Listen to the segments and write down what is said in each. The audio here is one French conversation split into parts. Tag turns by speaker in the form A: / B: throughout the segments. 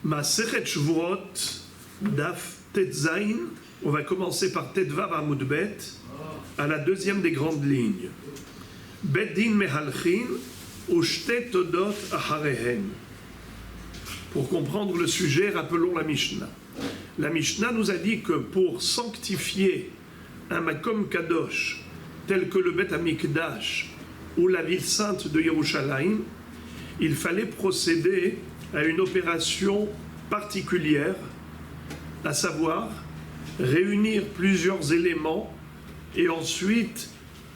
A: Masechet Shvuot, Daf Tetzain, on va commencer par Tetvav Amud Bet, à la deuxième des grandes lignes. Beddin Mehalchin, Ushte Todot Acharehen. Pour comprendre le sujet, rappelons la Mishnah. La Mishnah nous a dit que pour sanctifier un Makom Kadosh, tel que le Bet Amikdash ou la ville sainte de Yerushalayim, il fallait procéder à une opération particulière, à savoir réunir plusieurs éléments et ensuite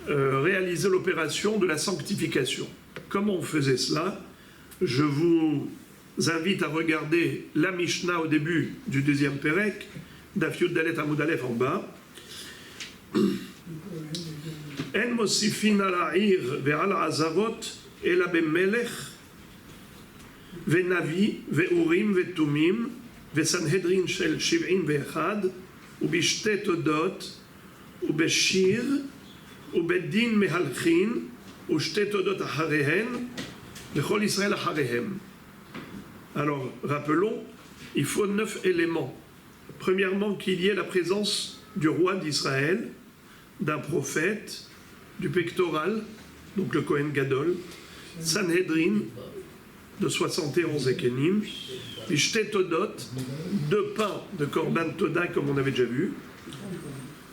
A: réaliser l'opération de la sanctification. Comment on faisait cela? Je vous invite à regarder la Mishnah au début du deuxième Pérek, Daf Yud Dalet Amud Aleph en bas. En mosifin al ha'ir ve'al ha'azavot ela bemelech ve'navi ve'urim ve'tumim ve'sanhedrin shel 71 ובשתי תודות ובשיר ובדין מהלכין ושתי תודות אחריהן וכל ישראל אחריהם. Alors, rappelons, il faut 9 éléments. Premièrement, qu'il y ait la présence du roi d'Israël, d'un prophète, du pectoral, donc le Kohen Gadol, Sanhedrin, de 71 Ekenim, Bishte Todot, 2 pains de Korban Toda, comme on avait déjà vu,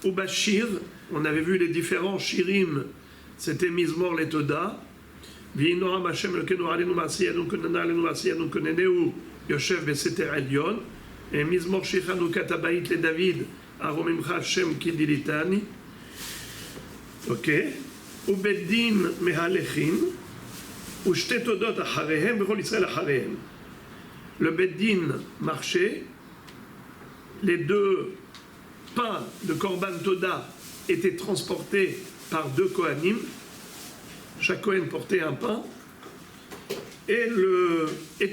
A: ou Bashir, on avait vu les différents Shirim, c'était Mizmor le Toda, V'inoram Hashem Elokenu alenu ma'asiyanu konena alenu ma'asiyanu koneneu Yoshev beseter elyon, et Mizmor Shichanu Katabait le David, Aromimcha Hashem Kidilitani, ok, ou Beddin Mehalechin, ou Shte Todot Acharehem, V'chol Israël Acharehem. Le Beddin marchait, les 2 pains de Korban Toda étaient transportés par 2 Kohanim, chaque Kohen portait un pain, et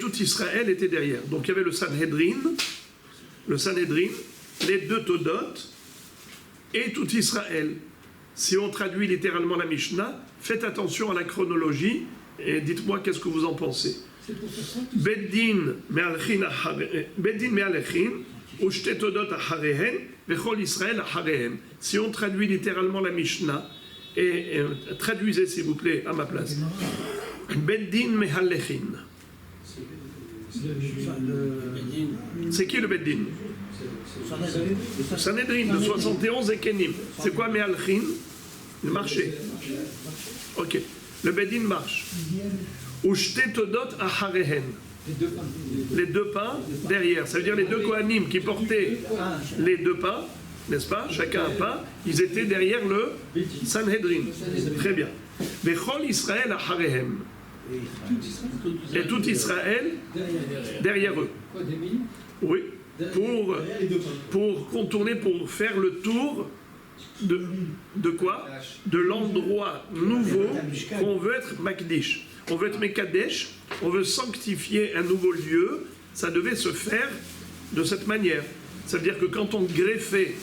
A: tout Israël était derrière. Donc il y avait le Sanhedrin, les 2 Todot, et tout Israël. Si on traduit littéralement la Mishnah, faites attention à la chronologie, et dites-moi qu'est-ce que vous en pensez. Beddin me'alechin, ushte todot acharehen, vechol Israël acharehem. Si on traduit littéralement la Mishnah, et traduisez s'il vous plaît à ma place. Beddin me'alechin. C'est qui le Beddin? Sanhedrin de 71 Ekenim. C'est quoi me'alechin? Le marché. Ok. Le Beddin marche. Ushte todot acharehen. Les 2 pains derrière. Ça veut dire les 2 Kohanim qui portaient les 2 pains, n'est-ce pas? Chacun un pain. Ils étaient derrière le Sanhedrin. Très bien. Vechol Israël acharehem. Et tout Israël derrière eux. Oui. Pour contourner, pour faire le tour de quoi? De l'endroit nouveau qu'on veut être Makdish. On veut être Mekadesh, on veut sanctifier un nouveau lieu, ça devait se faire de cette manière. Ça veut dire que quand on greffait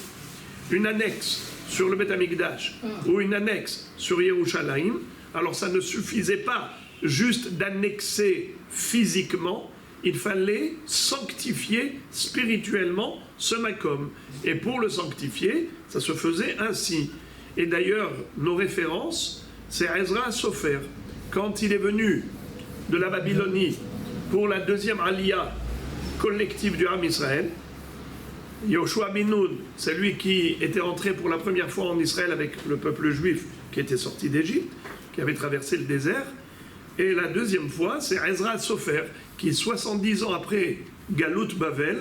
A: une annexe sur le Bet Amikdash ou une annexe sur Yerushalayim, alors ça ne suffisait pas juste d'annexer physiquement, il fallait sanctifier spirituellement ce Makom. Et pour le sanctifier, ça se faisait ainsi. Et d'ailleurs, nos références, c'est Ezra Sofer. Quand il est venu de la Babylonie pour la 2e Aliyah collective du Ham Israël, Yoshua bin Nun, c'est lui qui était entré pour la première fois en Israël avec le peuple juif qui était sorti d'Égypte, qui avait traversé le désert. Et la 2e fois, c'est Ezra Sofer, qui 70 ans après Galut Bavel,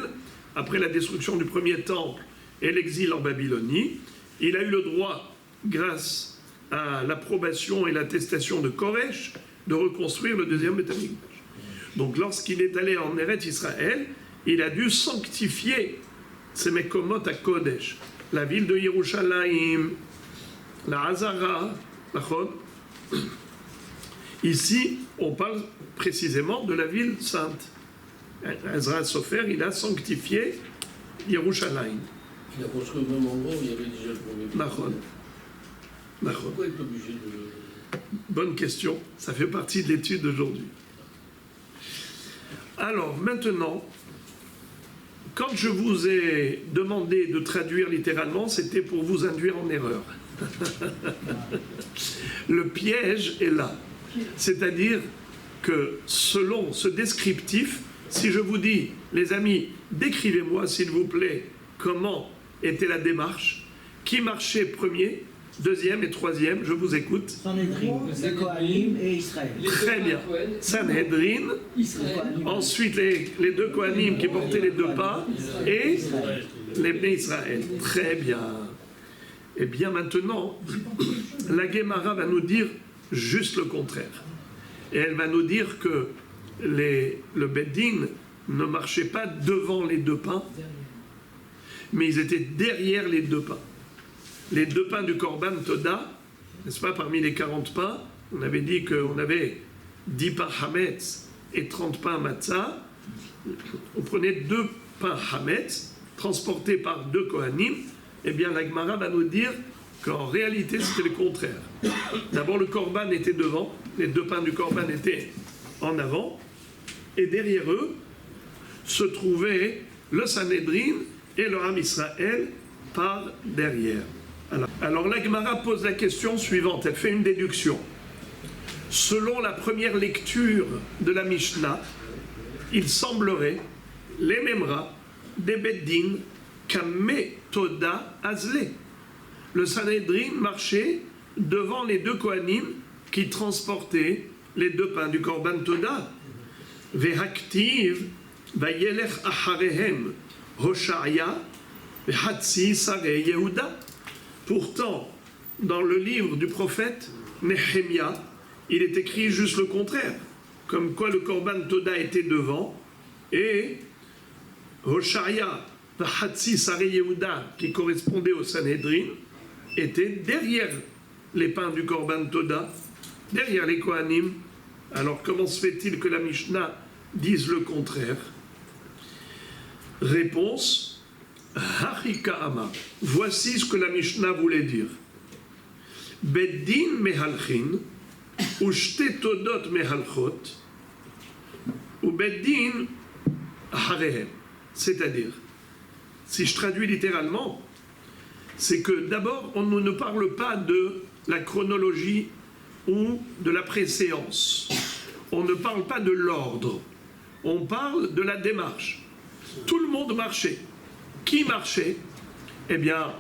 A: après la destruction du premier temple et l'exil en Babylonie, il a eu le droit, grâce à l'approbation et l'attestation de Koresh, de reconstruire le 2e Bet Amikdash. Donc lorsqu'il est allé en Eretz Israël, il a dû sanctifier ces Mekomot à Kodesh, la ville de Yerushalayim, la Hazara, la Chod. Ici, on parle précisément de la ville sainte. Ezra Sofer, il a sanctifié Yerushalayim.
B: Il a construit au même endroit où il y avait déjà le premier. Pourquoi être obligé de...
A: Bonne question, ça fait partie de l'étude d'aujourd'hui. Alors, maintenant, quand je vous ai demandé de traduire littéralement, c'était pour vous induire en erreur. Le piège est là. C'est-à-dire que selon ce descriptif, si je vous dis, les amis, décrivez-moi s'il vous plaît comment était la démarche, qui marchait premier, deuxième et troisième, je vous écoute.
C: Sanhedrin, les Kohanim et Israël.
A: Très bien. Sanhedrin, ensuite les deux Kohanim qui portaient les deux pas et les Bnei Israël. Très bien. Et bien maintenant, la Gemara va nous dire juste le contraire. Et elle va nous dire que le Beddin ne marchait pas devant les deux pains, mais ils étaient derrière les deux pains. Les deux pains du Korban Toda, n'est-ce pas, parmi les 40 pains, on avait dit qu'on avait 10 pains Hametz et 30 pains Matzah. On prenait deux pains Hametz, transportés par deux Kohanim. Eh bien, la Gemara va nous dire qu'en réalité, c'était le contraire. D'abord, le Korban était devant, les deux pains du Korban étaient en avant, et derrière eux se trouvait le Sanhedrin et le Ham Israël par derrière. Alors la Gemara pose la question suivante, elle fait une déduction. Selon la première lecture de la Mishnah, il semblerait, les Memra, des Beddin, Kametoda Azle. Le Sanhedrin marchait devant les deux Kohanim qui transportaient les deux pains du Korban Toda. Vehaktiv, Vayelech Acharehem, Hoshaya, Hatsi Sare Yehuda. Pourtant, dans le livre du prophète Nehemia, il est écrit juste le contraire, comme quoi le Korban Toda était devant, et Hoshaya, Hatsi Sare Yehuda, qui correspondait au Sanhedrin, était derrière les pains du Korban Toda, derrière les Kohanim. Alors comment se fait-il que la Mishnah dise le contraire? Réponse, Harika Ama. Voici ce que la Mishnah voulait dire. Beddin mehalchin, ou shtetodot mehalchot, ou beddin harehem. C'est-à-dire, si je traduis littéralement, c'est que d'abord, on ne parle pas de la chronologie ou de la préséance. On ne parle pas de l'ordre. On parle de la démarche. Tout le monde marchait. Qui marchait? Eh bien,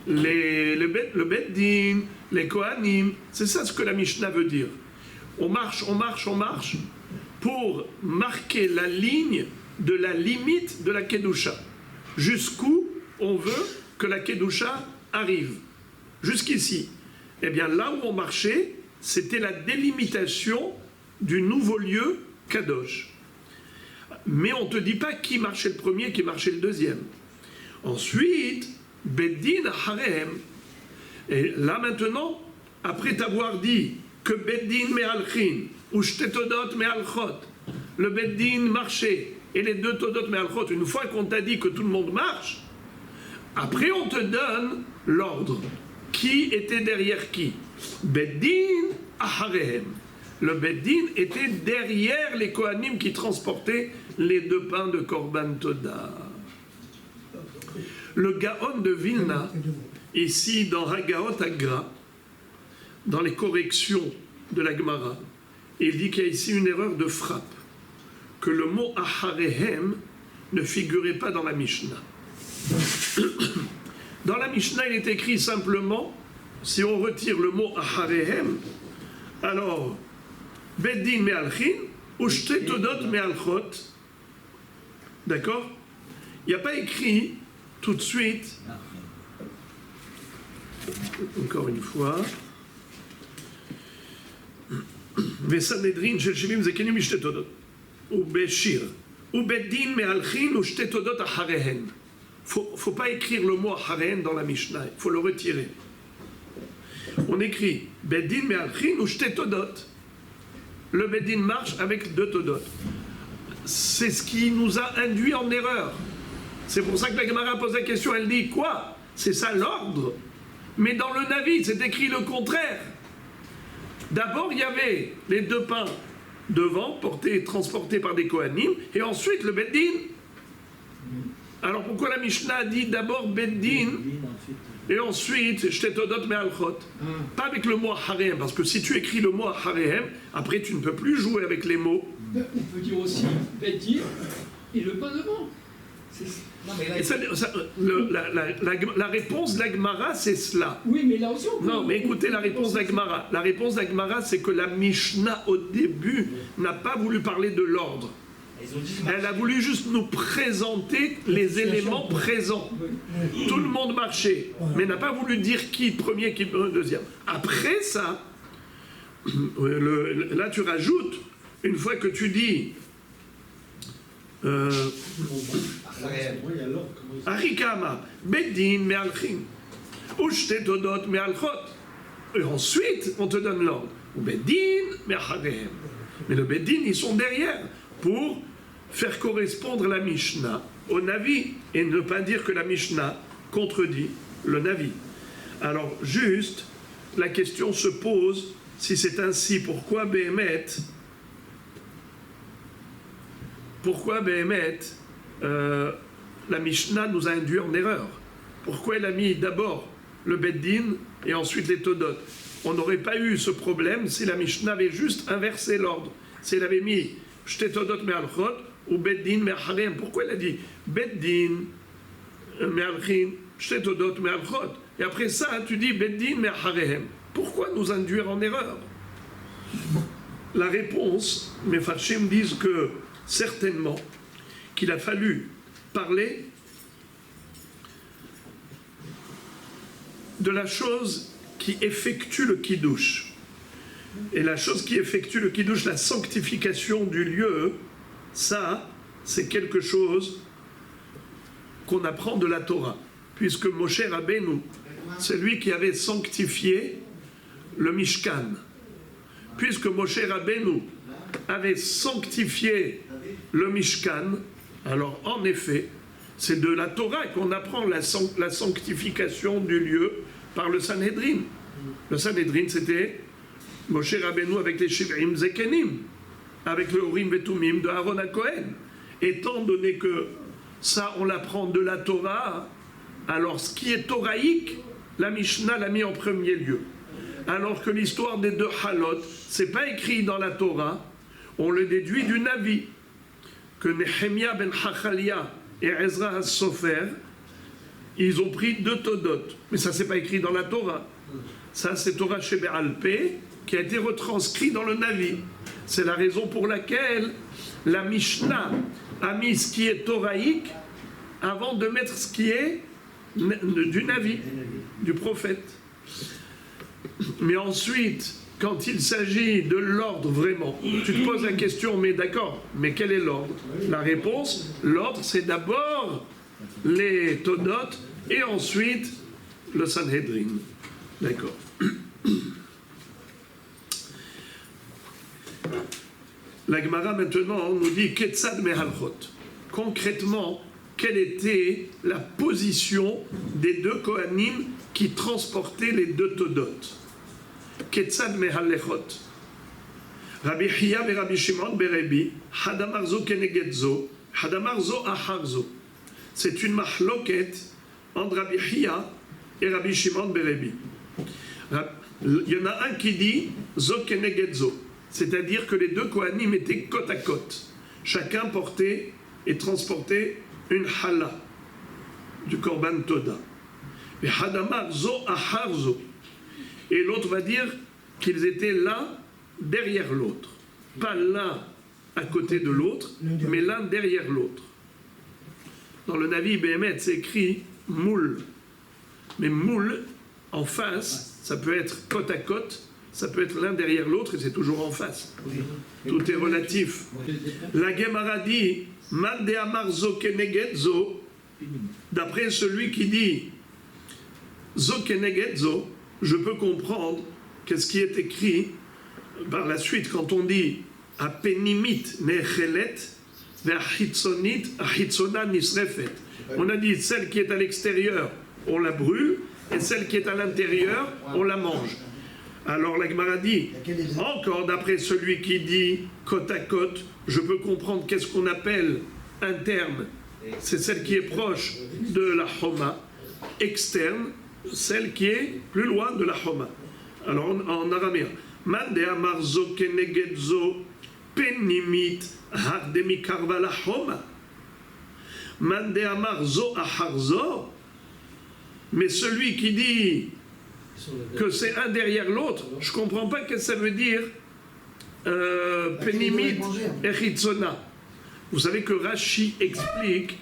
A: le Beddin, les Kohanim, c'est ça ce que la Mishnah veut dire. On marche, on marche, on marche pour marquer la ligne de la limite de la Kedusha. Jusqu'où on veut que la Kedusha arrive. Jusqu'ici. Eh bien, là où on marchait, c'était la délimitation du nouveau lieu Kadosh. Mais on ne te dit pas qui marchait le premier, qui marchait le deuxième. Ensuite, Beddin Harehem. Et là maintenant, après t'avoir dit que Beddin Me'alchin, ou Shtetodot Me'alchot, le Beddin marchait, et les deux Todot Me'alchot, une fois qu'on t'a dit que tout le monde marche, après on te donne l'ordre. Qui était derrière qui? Beddin Aharehem. Le Beddin était derrière les Kohanim qui transportaient les deux pains de Korban Toda. Le Gaon de Vilna, ici dans Hagaot Agra, dans les corrections de la Gemara, il dit qu'il y a ici une erreur de frappe, que le mot Aharehem ne figurait pas dans la Mishnah. Dans la Mishnah, il est écrit simplement, si on retire le mot Aharehem, alors, Beddin Me'alchin, ou Shtetodot Me'alchot, d'accord? Il n'y a pas écrit tout de suite, encore une fois, Vesanedrin shel shivim zekenim Shtetodot, ou Beshir, ou Beddin Me'alchin, ou Shtetodot Aharehen. Faut pas écrire le mot Aharehen dans la Mishnah, il faut le retirer. On écrit Beddin Me'alchin ou Shtetodot. Le Beddin marche avec deux Todot. C'est ce qui nous a induit en erreur. C'est pour ça que la Gemara pose la question, elle dit quoi? C'est ça l'ordre. Mais dans le Navi, c'est écrit le contraire. D'abord, il y avait les deux pains devant, transportés par des Kohanim, et ensuite le Beddin. Alors pourquoi la Mishnah dit d'abord Beddin et ensuite Shtetodot Me'alchot? Pas avec le mot Harehem, parce que si tu écris le mot Harehem, après tu ne peux plus jouer avec les mots.
D: On peut dire aussi Beddin et le pas devant.
C: Non, mais là,
A: Et la réponse d'Agmara, c'est cela.
D: Oui, mais là aussi on peut.
A: Non, mais écoutez la réponse d'Agmara. La réponse d'Agmara, c'est que la Mishnah, au début, n'a pas voulu parler de l'ordre.
C: ils ont dit
A: Elle a voulu juste nous présenter les éléments présents. Tout le monde marchait, mais n'a pas voulu dire qui premier, qui deuxième. Après ça, là tu rajoutes, une fois que tu dis Arikama, Beddin, Me'alchin, Ushtetodot, Me'alchot. Et ensuite, on te donne l'ordre. Ou Beddin, Me'acharehem. Mais le Beddin, ils sont derrière pour faire correspondre la Mishnah au Navi et ne pas dire que la Mishnah contredit le Navi. Alors, juste, la question se pose, si c'est ainsi, pourquoi Béhémet, la Mishnah nous a induit en erreur? Pourquoi elle a mis d'abord le Beddin et ensuite les Todot? On n'aurait pas eu ce problème si la Mishnah avait juste inversé l'ordre. Si elle avait mis Shtetodot Me'alchot ou Beddin Me'acharehem. Pourquoi elle a dit Beddin Me'alchin, Shtetodot Me'alchot? Et après ça, tu dis Beddin Me'acharehem. Pourquoi nous induire en erreur? La réponse, mes Farshim disent que certainement qu'il a fallu parler de la chose qui effectue le kiddush. Et la chose qui effectue le kiddush, la sanctification du lieu, ça, c'est quelque chose qu'on apprend de la Torah. Puisque Moshe Rabbeinu, c'est lui qui avait sanctifié le Mishkan. Puisque Moshe Rabbeinu avait sanctifié le Mishkan, alors en effet, c'est de la Torah qu'on apprend la sanctification du lieu par le Sanhedrin. Le Sanhedrin, c'était Moshe Rabbeinu avec les Shiv'im Zekenim, avec le Urim Vetumim de Aaron HaKohen. Étant donné que ça, on l'apprend de la Torah, alors ce qui est toraïque, la Mishnah l'a mis en premier lieu. Alors que l'histoire des deux halot, c'est pas écrit dans la Torah, on le déduit du Navi, que Nehemia ben Hachalia et Ezra HaSofer, ils ont pris deux Todot. Mais ça, c'est pas écrit dans la Torah. Ça, c'est Torah Shebe'al Peh, qui a été retranscrit dans le Navi. C'est la raison pour laquelle la Mishnah a mis ce qui est toraïque avant de mettre ce qui est du Navi, du prophète. Mais ensuite, quand il s'agit de l'ordre vraiment, tu te poses la question, mais d'accord, mais quel est l'ordre? La réponse, l'ordre, c'est d'abord les Todot et ensuite le Sanhedrin. D'accord. La Gemara maintenant nous dit Ketzad Mehalchot. Concrètement, quelle était la position des deux Kohanim qui transportaient les deux Todot? Ketzad Mehalchot. Rabbi Chia et Rabbi Shimon Berebi, Hadamarzo Kenegedzo, Hadamarzo Acharzo. C'est une mahloket entre Rabbi Chia et Rabbi Shimon Berebi. Il y en a un qui dit Zo Kenegedzo, c'est-à-dire que les deux Kohanim étaient côte à côte. Chacun portait et transportait une hala du Korban Toda. Et Hadamar Zo Acharzo. Et l'autre va dire qu'ils étaient l'un derrière l'autre. Pas l'un à côté de l'autre, mais l'un derrière l'autre. Dans le Navi Béhémet, c'est écrit moule. Mais moule, en face, ça peut être côte à côte, ça peut être l'un derrière l'autre et c'est toujours en face. Tout est relatif. La Gemara dit Man de amar zo keneged zo, d'après celui qui dit zo keneged zo, je peux comprendre qu'est-ce qui est écrit par la suite quand on dit apenimit nechelet ve'achitzonit achitzona nisrefet. On a dit celle qui est à l'extérieur, on la brûle, et celle qui est à l'intérieur, on la mange. Alors la Gemara dit, encore d'après celui qui dit côte à côte, je peux comprendre qu'est-ce qu'on appelle interne c'est celle qui est proche de la Homa, externe, celle qui est plus loin de la Homa. Alors en araméen, Man de amarzo kenegedzo penimit hardemikarva la Homa. Man de amarzo aharzo. Mais celui qui dit que c'est un derrière l'autre, je ne comprends pas ce que ça veut dire penimit et chitzona. Vous savez que Rashi explique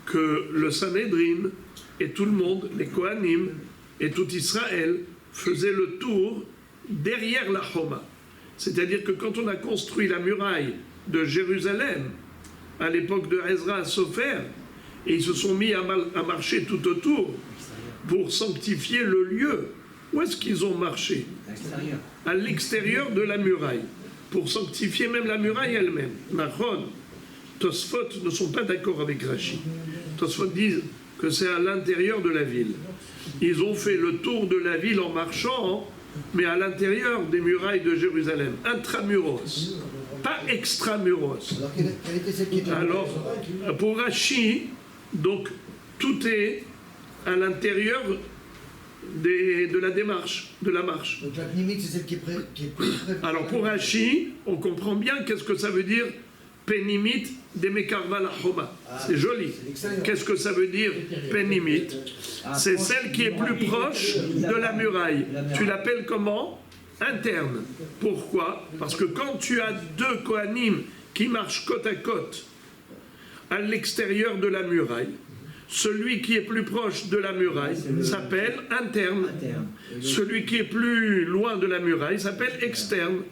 A: que le Sanhédrin et tout le monde, les Kohanim et tout Israël faisaient le tour derrière la Homa. C'est-à-dire que quand on a construit la muraille de Jérusalem, à l'époque de Ezra Sofer, et ils se sont mis à marcher tout autour pour sanctifier le lieu. Où est-ce qu'ils ont marché? À l'extérieur de la muraille, pour sanctifier même la muraille elle-même. Nachon, Tosfot ne sont pas d'accord avec Rashi. Tosfot disent que c'est à l'intérieur de la ville. Ils ont fait le tour de la ville en marchant, mais à l'intérieur des murailles de Jérusalem, intramuros, pas extramuros. Alors, pour Rashi, donc tout est à l'intérieur de la démarche, de la marche.
C: Donc la pnimite, c'est celle qui est près.
A: Alors pour Rashi, on comprend bien qu'est-ce que ça veut dire penimit de mekarva la homa. C'est joli. Qu'est-ce que ça veut dire penimit? C'est celle qui est plus proche de la muraille. Tu l'appelles comment? Interne. Pourquoi? Parce que quand tu as deux Kohanim qui marchent côte à côte à l'extérieur de la muraille, celui qui est plus proche de la muraille s'appelle interne. Celui qui est plus loin de la muraille s'appelle externe.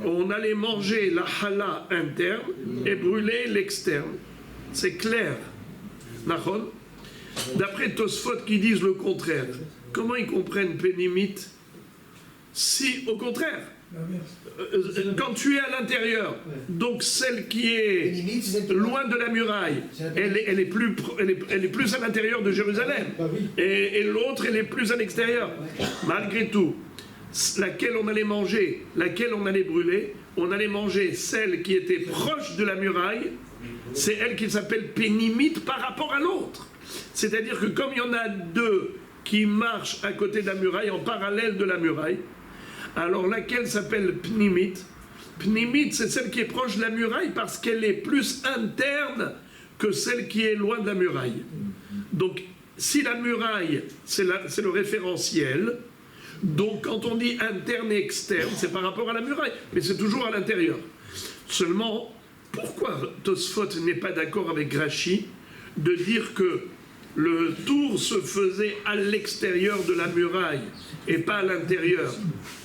A: On allait manger la challah interne et brûler l'externe. C'est clair. D'après Tosfot qui disent le contraire, comment ils comprennent pénimite? Si, au contraire, quand tu es à l'intérieur, donc celle qui est loin de la muraille, elle est plus à l'intérieur de Jérusalem. Et l'autre, elle est plus à l'extérieur. Malgré tout, laquelle on allait manger, laquelle on allait brûler, on allait manger celle qui était proche de la muraille, c'est elle qui s'appelle pénimite par rapport à l'autre. C'est-à-dire que comme il y en a deux qui marchent à côté de la muraille, en parallèle de la muraille, alors laquelle s'appelle pnimite? Pnimite, c'est celle qui est proche de la muraille parce qu'elle est plus interne que celle qui est loin de la muraille. Donc, si la muraille, c'est le référentiel, donc quand on dit interne et externe, c'est par rapport à la muraille, mais c'est toujours à l'intérieur. Seulement, pourquoi Tosfot n'est pas d'accord avec Rashi de dire que le tour se faisait à l'extérieur de la muraille et pas à l'intérieur?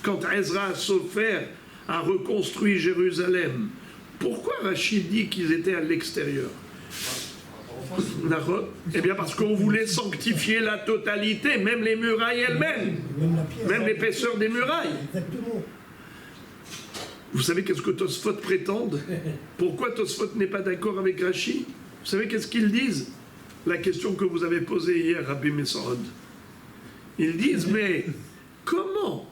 A: Quand Ezra Sofer a reconstruit Jérusalem, pourquoi Rachid dit qu'ils étaient à l'extérieur? Eh bien parce qu'on voulait sanctifier la totalité, même les murailles elles-mêmes, même l'épaisseur des murailles. Vous savez qu'est-ce que Tosfot prétendent? Pourquoi Tosfot n'est pas d'accord avec Rashi? Vous savez qu'est-ce qu'ils disent? La question que vous avez posée hier, Rabbi Messorod. Ils disent, mais comment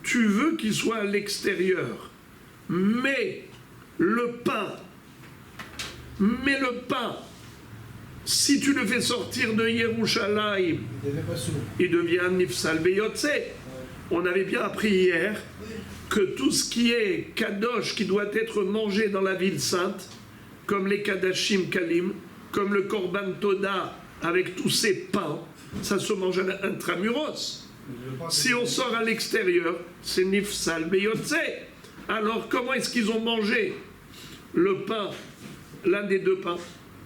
A: tu veux qu'il soit à l'extérieur, mais le pain, si tu le fais sortir de Yerushalayim, il devient Nifsal Beyotse. On avait bien appris hier que tout ce qui est Kadosh, qui doit être mangé dans la ville sainte, comme les Kadashim Kalim, comme le Korban Toda avec tous ces pains, ça se mange à intramuros. Si on sort à l'extérieur, c'est Nifsal Beyotse. Alors comment est-ce qu'ils ont mangé le pain, l'un des deux pains?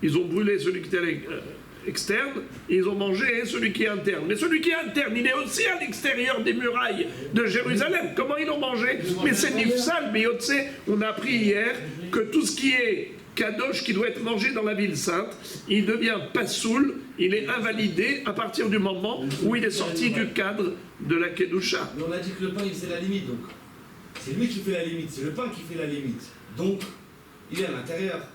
A: Ils ont brûlé celui qui était externe, et ils ont mangé celui qui est interne. Mais celui qui est interne, il est aussi à l'extérieur des murailles de Jérusalem. Comment ils l'ont mangé? Mais c'est Nifsal Beyotse. On a appris hier que tout ce qui est Kadosh qui doit être mangé dans la ville sainte, il devient Passoul, il est invalidé à partir du moment où il est sorti du cadre de la Kedusha.
E: Mais on a dit que le pain, c'est la limite, donc. C'est lui qui fait la limite, c'est le pain qui fait la limite. Donc, il est à l'intérieur.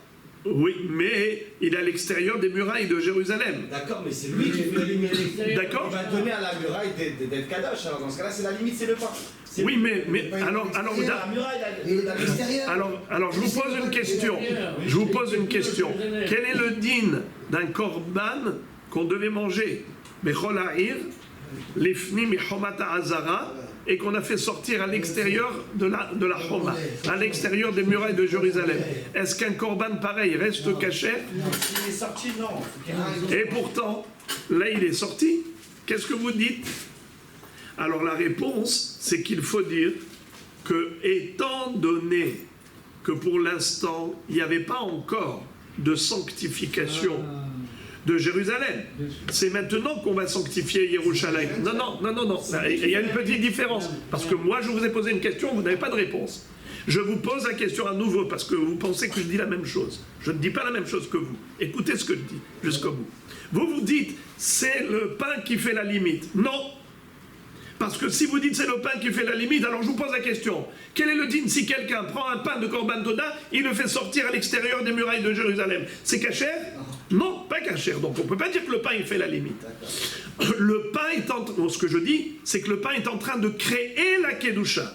A: Oui, mais il est à l'extérieur des murailles de Jérusalem.
C: D'accord, mais c'est lui qui fait la limite.
A: D'accord.
C: Il va donner à la muraille d'être Kadosh. Alors dans ce cas-là, c'est la limite, c'est le pain. C'est
A: Oui,
C: lui.
A: mais alors,
C: La muraille,
F: Il est à l'extérieur.
A: alors, je vous pose une question. Je vous pose une question. Quel est le din d'un korban qu'on devait manger, Bechol ha'ir, lifni michomat ha'azara, et qu'on a fait sortir à l'extérieur de la Choma, à l'extérieur des murailles de Jérusalem? Est-ce qu'un korban pareil reste caché?
C: il est sorti, non.
A: Et pourtant, là, il est sorti. Qu'est-ce que vous dites? Alors la réponse, c'est qu'il faut dire que, étant donné que pour l'instant, il n'y avait pas encore de sanctification de Jérusalem, c'est maintenant qu'on va sanctifier Yerushalayim. Non. Il y a une petite différence. Parce que moi, je vous ai posé une question, vous n'avez pas de réponse. Je vous pose la question à nouveau parce que vous pensez que je dis la même chose. Je ne dis pas la même chose que vous. Écoutez ce que je dis jusqu'au bout. Vous dites, c'est le pain qui fait la limite. Non. Parce que si vous dites c'est le pain qui fait la limite, alors je vous pose la question. Quel est le din si quelqu'un prend un pain de Korban Toda, il le fait sortir à l'extérieur des murailles de Jérusalem? C'est cachère? Non, pas cachère. Donc on ne peut pas dire que le pain il fait la limite. Le pain est ce que je dis, c'est que le pain est en train de créer la Kedusha.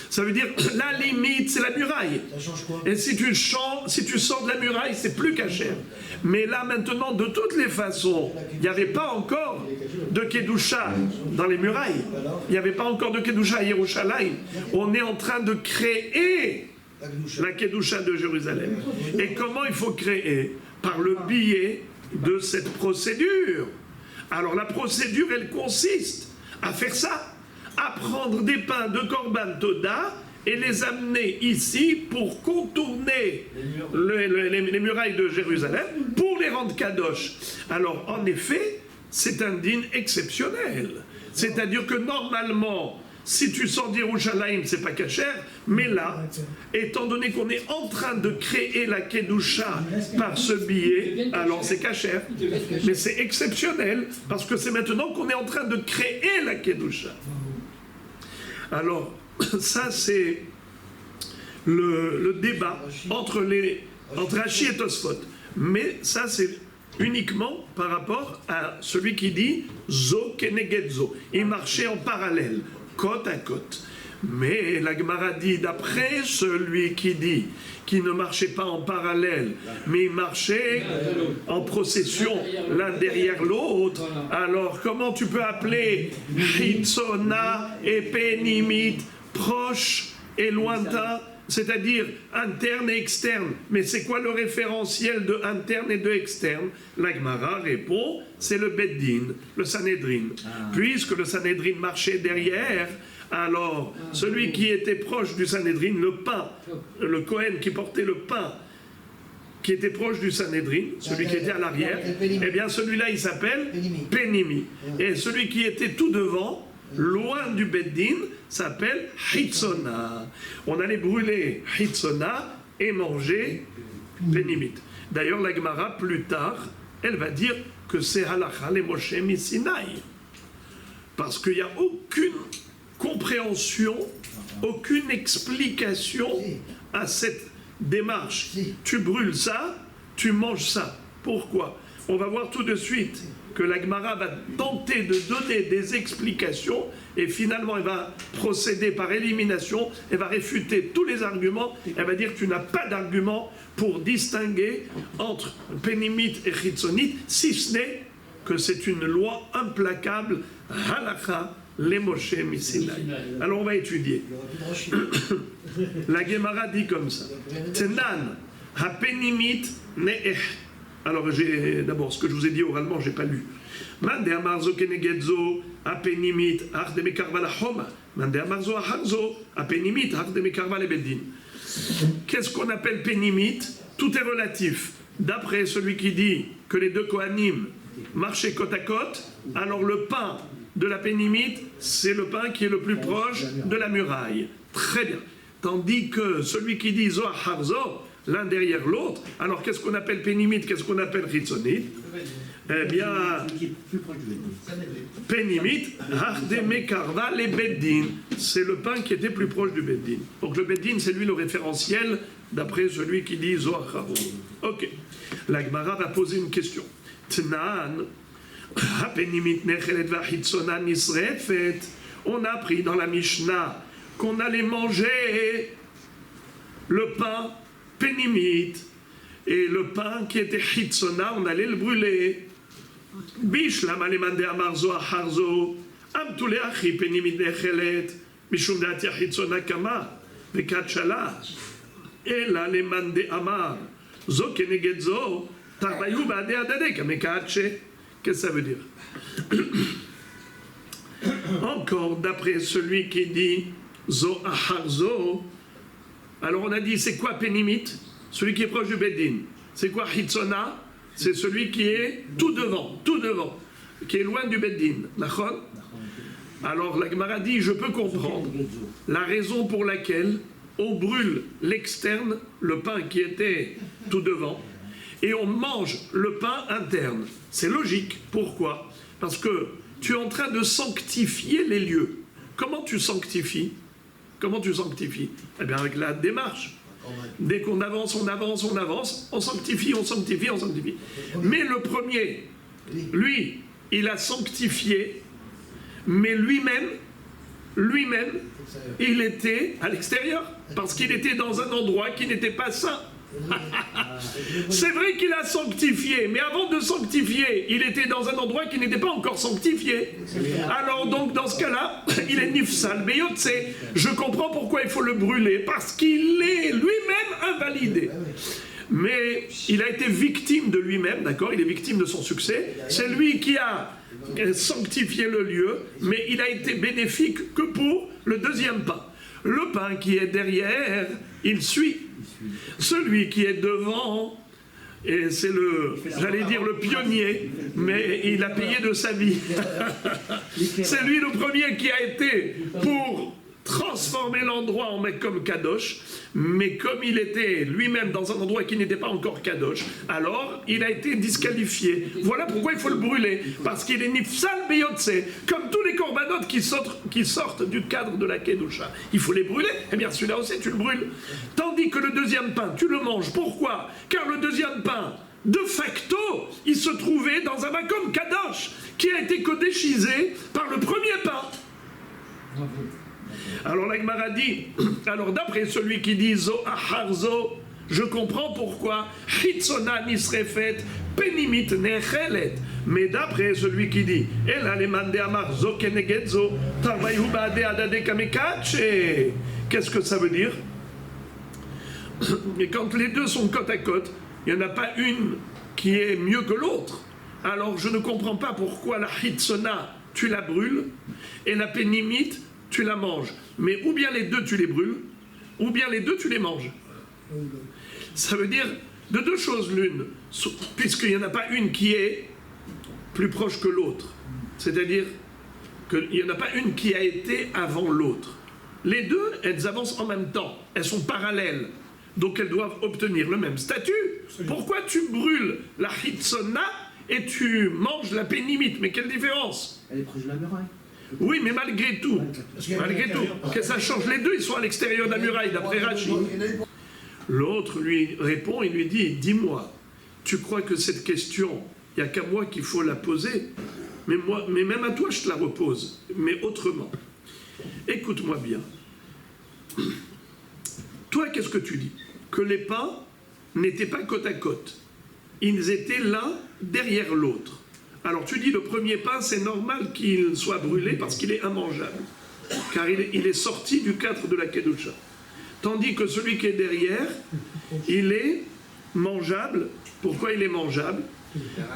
A: Ça veut dire la limite, c'est la muraille.
F: Ça change quoi?
A: Et si tu sors de la muraille, c'est plus cachère. Mais là maintenant, de toutes les façons, il n'y avait pas encore de Kedusha dans les murailles. Il n'y avait pas encore de Kedusha à Yerushalayim. On est en train de créer la Kedusha de Jérusalem. Et comment il faut créer? Par le biais de cette procédure. Alors la procédure, elle consiste à faire ça. À prendre des pains de Korban Toda et les amener ici pour contourner les murailles de Jérusalem pour les rendre kadosh. Alors en effet, c'est un din exceptionnel. C'est-à-dire que normalement, si tu sors d'Yerushalayim, c'est pas cachère, mais là, étant donné qu'on est en train de créer la Kedusha par ce biais, alors c'est cachère. Mais c'est exceptionnel parce que c'est maintenant qu'on est en train de créer la Kedusha. Alors, ça c'est le débat entre Rashi et Tosfot. Mais ça c'est uniquement par rapport à celui qui dit Zo keneged zo. Il marchait en parallèle, côte à côte. Mais la Gemara dit, d'après celui qui dit qu'il ne marchait pas en parallèle, mais il marchait en procession l'un derrière l'autre, alors comment tu peux appeler Hitzona et Penimit, proche et lointain, c'est-à-dire interne et externe? Mais c'est quoi le référentiel de interne et de externe? La Gemara répond, c'est le Beddin, le Sanhedrin. Puisque le Sanhedrin marchait derrière, alors celui qui était proche du Sanhedrin, le pain, le Kohen qui portait le pain, qui était proche du Sanhedrin, celui qui était à l'arrière, eh bien celui-là il s'appelle Penimi. Et celui qui était tout devant, loin du Beddin, s'appelle Hitzona. On allait brûler Hitzona et manger Penimit. D'ailleurs la Gemara plus tard, elle va dire que c'est Halacha le Moshe Misinaï. Parce qu'il n'y a aucune compréhension, aucune explication à cette démarche. Tu brûles ça, tu manges ça. Pourquoi? On va voir tout de suite que la Gemara va tenter de donner des explications et finalement elle va procéder par élimination, elle va réfuter tous les arguments, elle va dire que tu n'as pas d'argument pour distinguer entre Penimit et Chitzonit, si ce n'est que c'est une loi implacable, halakha, les Moshe Misinaï. Alors on va étudier. La Gemara dit comme ça. Tenan, hapenimit ne'eh. Alors d'abord ce que je vous ai dit oralement, j'ai pas lu. Mande amarzo kenegedzo hapenimit ach de mekarva la choma. Mande amarzo acharzo hapenimit ach de mekarva le bedin. Qu'est-ce qu'on appelle penimit? Tout est relatif. D'après celui qui dit que les deux Kohanim marchaient côte à côte, alors le pain de la pénimite, c'est le pain qui est le plus proche de la muraille. Très bien. Tandis que celui qui dit Zohar Harzo, l'un derrière l'autre, alors qu'est-ce qu'on appelle pénimite, qu'est-ce qu'on appelle chitzonite? Eh bien, pénimite, Hardeme Karva, les Beddin. C'est le pain qui était plus proche du Beddin. Donc le Beddin, c'est lui le référentiel d'après celui qui dit Zohar. Ok. La Gemara va poser une question. Tnan, on a appris dans la Mishnah qu'on allait manger le pain pénimit et le pain qui était hitzona, on allait le brûler. Bishlam alemande amarzo acharzo amtule achi pénimit nechelet mishum dati hitzona kama vekatchala el alemande amar zo kenegedzo tarbayu bade adade kamekatche. Qu'est-ce que ça veut dire? Encore d'après celui qui dit Zo Aharzo, alors on a dit c'est quoi Pénimit? Celui qui est proche du Beddin. C'est quoi Hitzona? C'est celui qui est tout devant, qui est loin du Beddin. D'accord? Alors la Gemara dit je peux comprendre la raison pour laquelle on brûle l'externe, le pain qui était tout devant, et on mange le pain interne. C'est logique. Pourquoi? Parce que tu es en train de sanctifier les lieux. Comment tu sanctifies? Eh bien avec la démarche. Dès qu'on avance, on sanctifie. Mais le premier, lui, il a sanctifié, mais lui-même, il était à l'extérieur, parce qu'il était dans un endroit qui n'était pas saint. C'est vrai qu'il a sanctifié, mais avant de sanctifier, il était dans un endroit qui n'était pas encore sanctifié. Alors donc dans ce cas-là, il est nifsal beyotse. Je comprends pourquoi il faut le brûler, parce qu'il est lui-même invalidé. Mais il a été victime de lui-même, d'accord? Il est victime de son succès. C'est lui qui a sanctifié le lieu, mais il a été bénéfique que pour le deuxième pain. Le pain qui est derrière, il suit. Celui qui est devant, et c'est j'allais dire le pionnier, mais il a payé de sa vie. C'est lui le premier qui a été pour transformer l'endroit en Mekom Kadosh, mais comme il était lui-même dans un endroit qui n'était pas encore Kadosh, alors il a été disqualifié. Voilà pourquoi il faut le brûler, parce qu'il est Nifsal Beyotse, comme tous les corbanotes qui sortent du cadre de la Kedusha. Il faut les brûler, eh bien celui-là aussi tu le brûles. Tandis que le deuxième pain, tu le manges. Pourquoi? Car le deuxième pain, de facto, il se trouvait dans un Makom Kadosh, qui a été kodéchisé par le premier pain. Alors la Gemara dit, alors d'après celui qui dit Zo Aharzo, je comprends pourquoi Hitzona Nisrefet Penimit Nechelet. Mais d'après celui qui dit El Alemande Amar Zo Kenegedzo Tarvayu Bade Adade Kamekache. Qu'est-ce que ça veut dire? Et quand les deux sont côte à côte, il n'y en a pas une qui est mieux que l'autre. Alors je ne comprends pas pourquoi la Hitzona tu la brûles et la Penimit tu la manges. Mais ou bien les deux tu les brûles, ou bien les deux tu les manges. Ça veut dire de deux choses l'une, puisqu'il n'y en a pas une qui est plus proche que l'autre. C'est-à-dire qu'il n'y en a pas une qui a été avant l'autre. Les deux, elles avancent en même temps. Elles sont parallèles. Donc elles doivent obtenir le même statut. Pourquoi tu brûles la Hitzona et tu manges la Pénimite? Mais quelle différence?
E: Elle est proche de la muraille.
A: Oui, mais malgré tout, que ça change, les deux, ils sont à l'extérieur de la muraille, d'après Rachi. L'autre lui répond, il lui dit, dis-moi, tu crois que cette question, il n'y a qu'à moi qu'il faut la poser, mais même à toi je te la repose, mais autrement. Écoute-moi bien. Toi, qu'est-ce que tu dis? Que les pains n'étaient pas côte à côte. Ils étaient l'un derrière l'autre. Alors tu dis le premier pain, c'est normal qu'il soit brûlé parce qu'il est immangeable, car il est sorti du cadre de la Kedusha. Tandis que celui qui est derrière, il est mangeable. Pourquoi il est mangeable?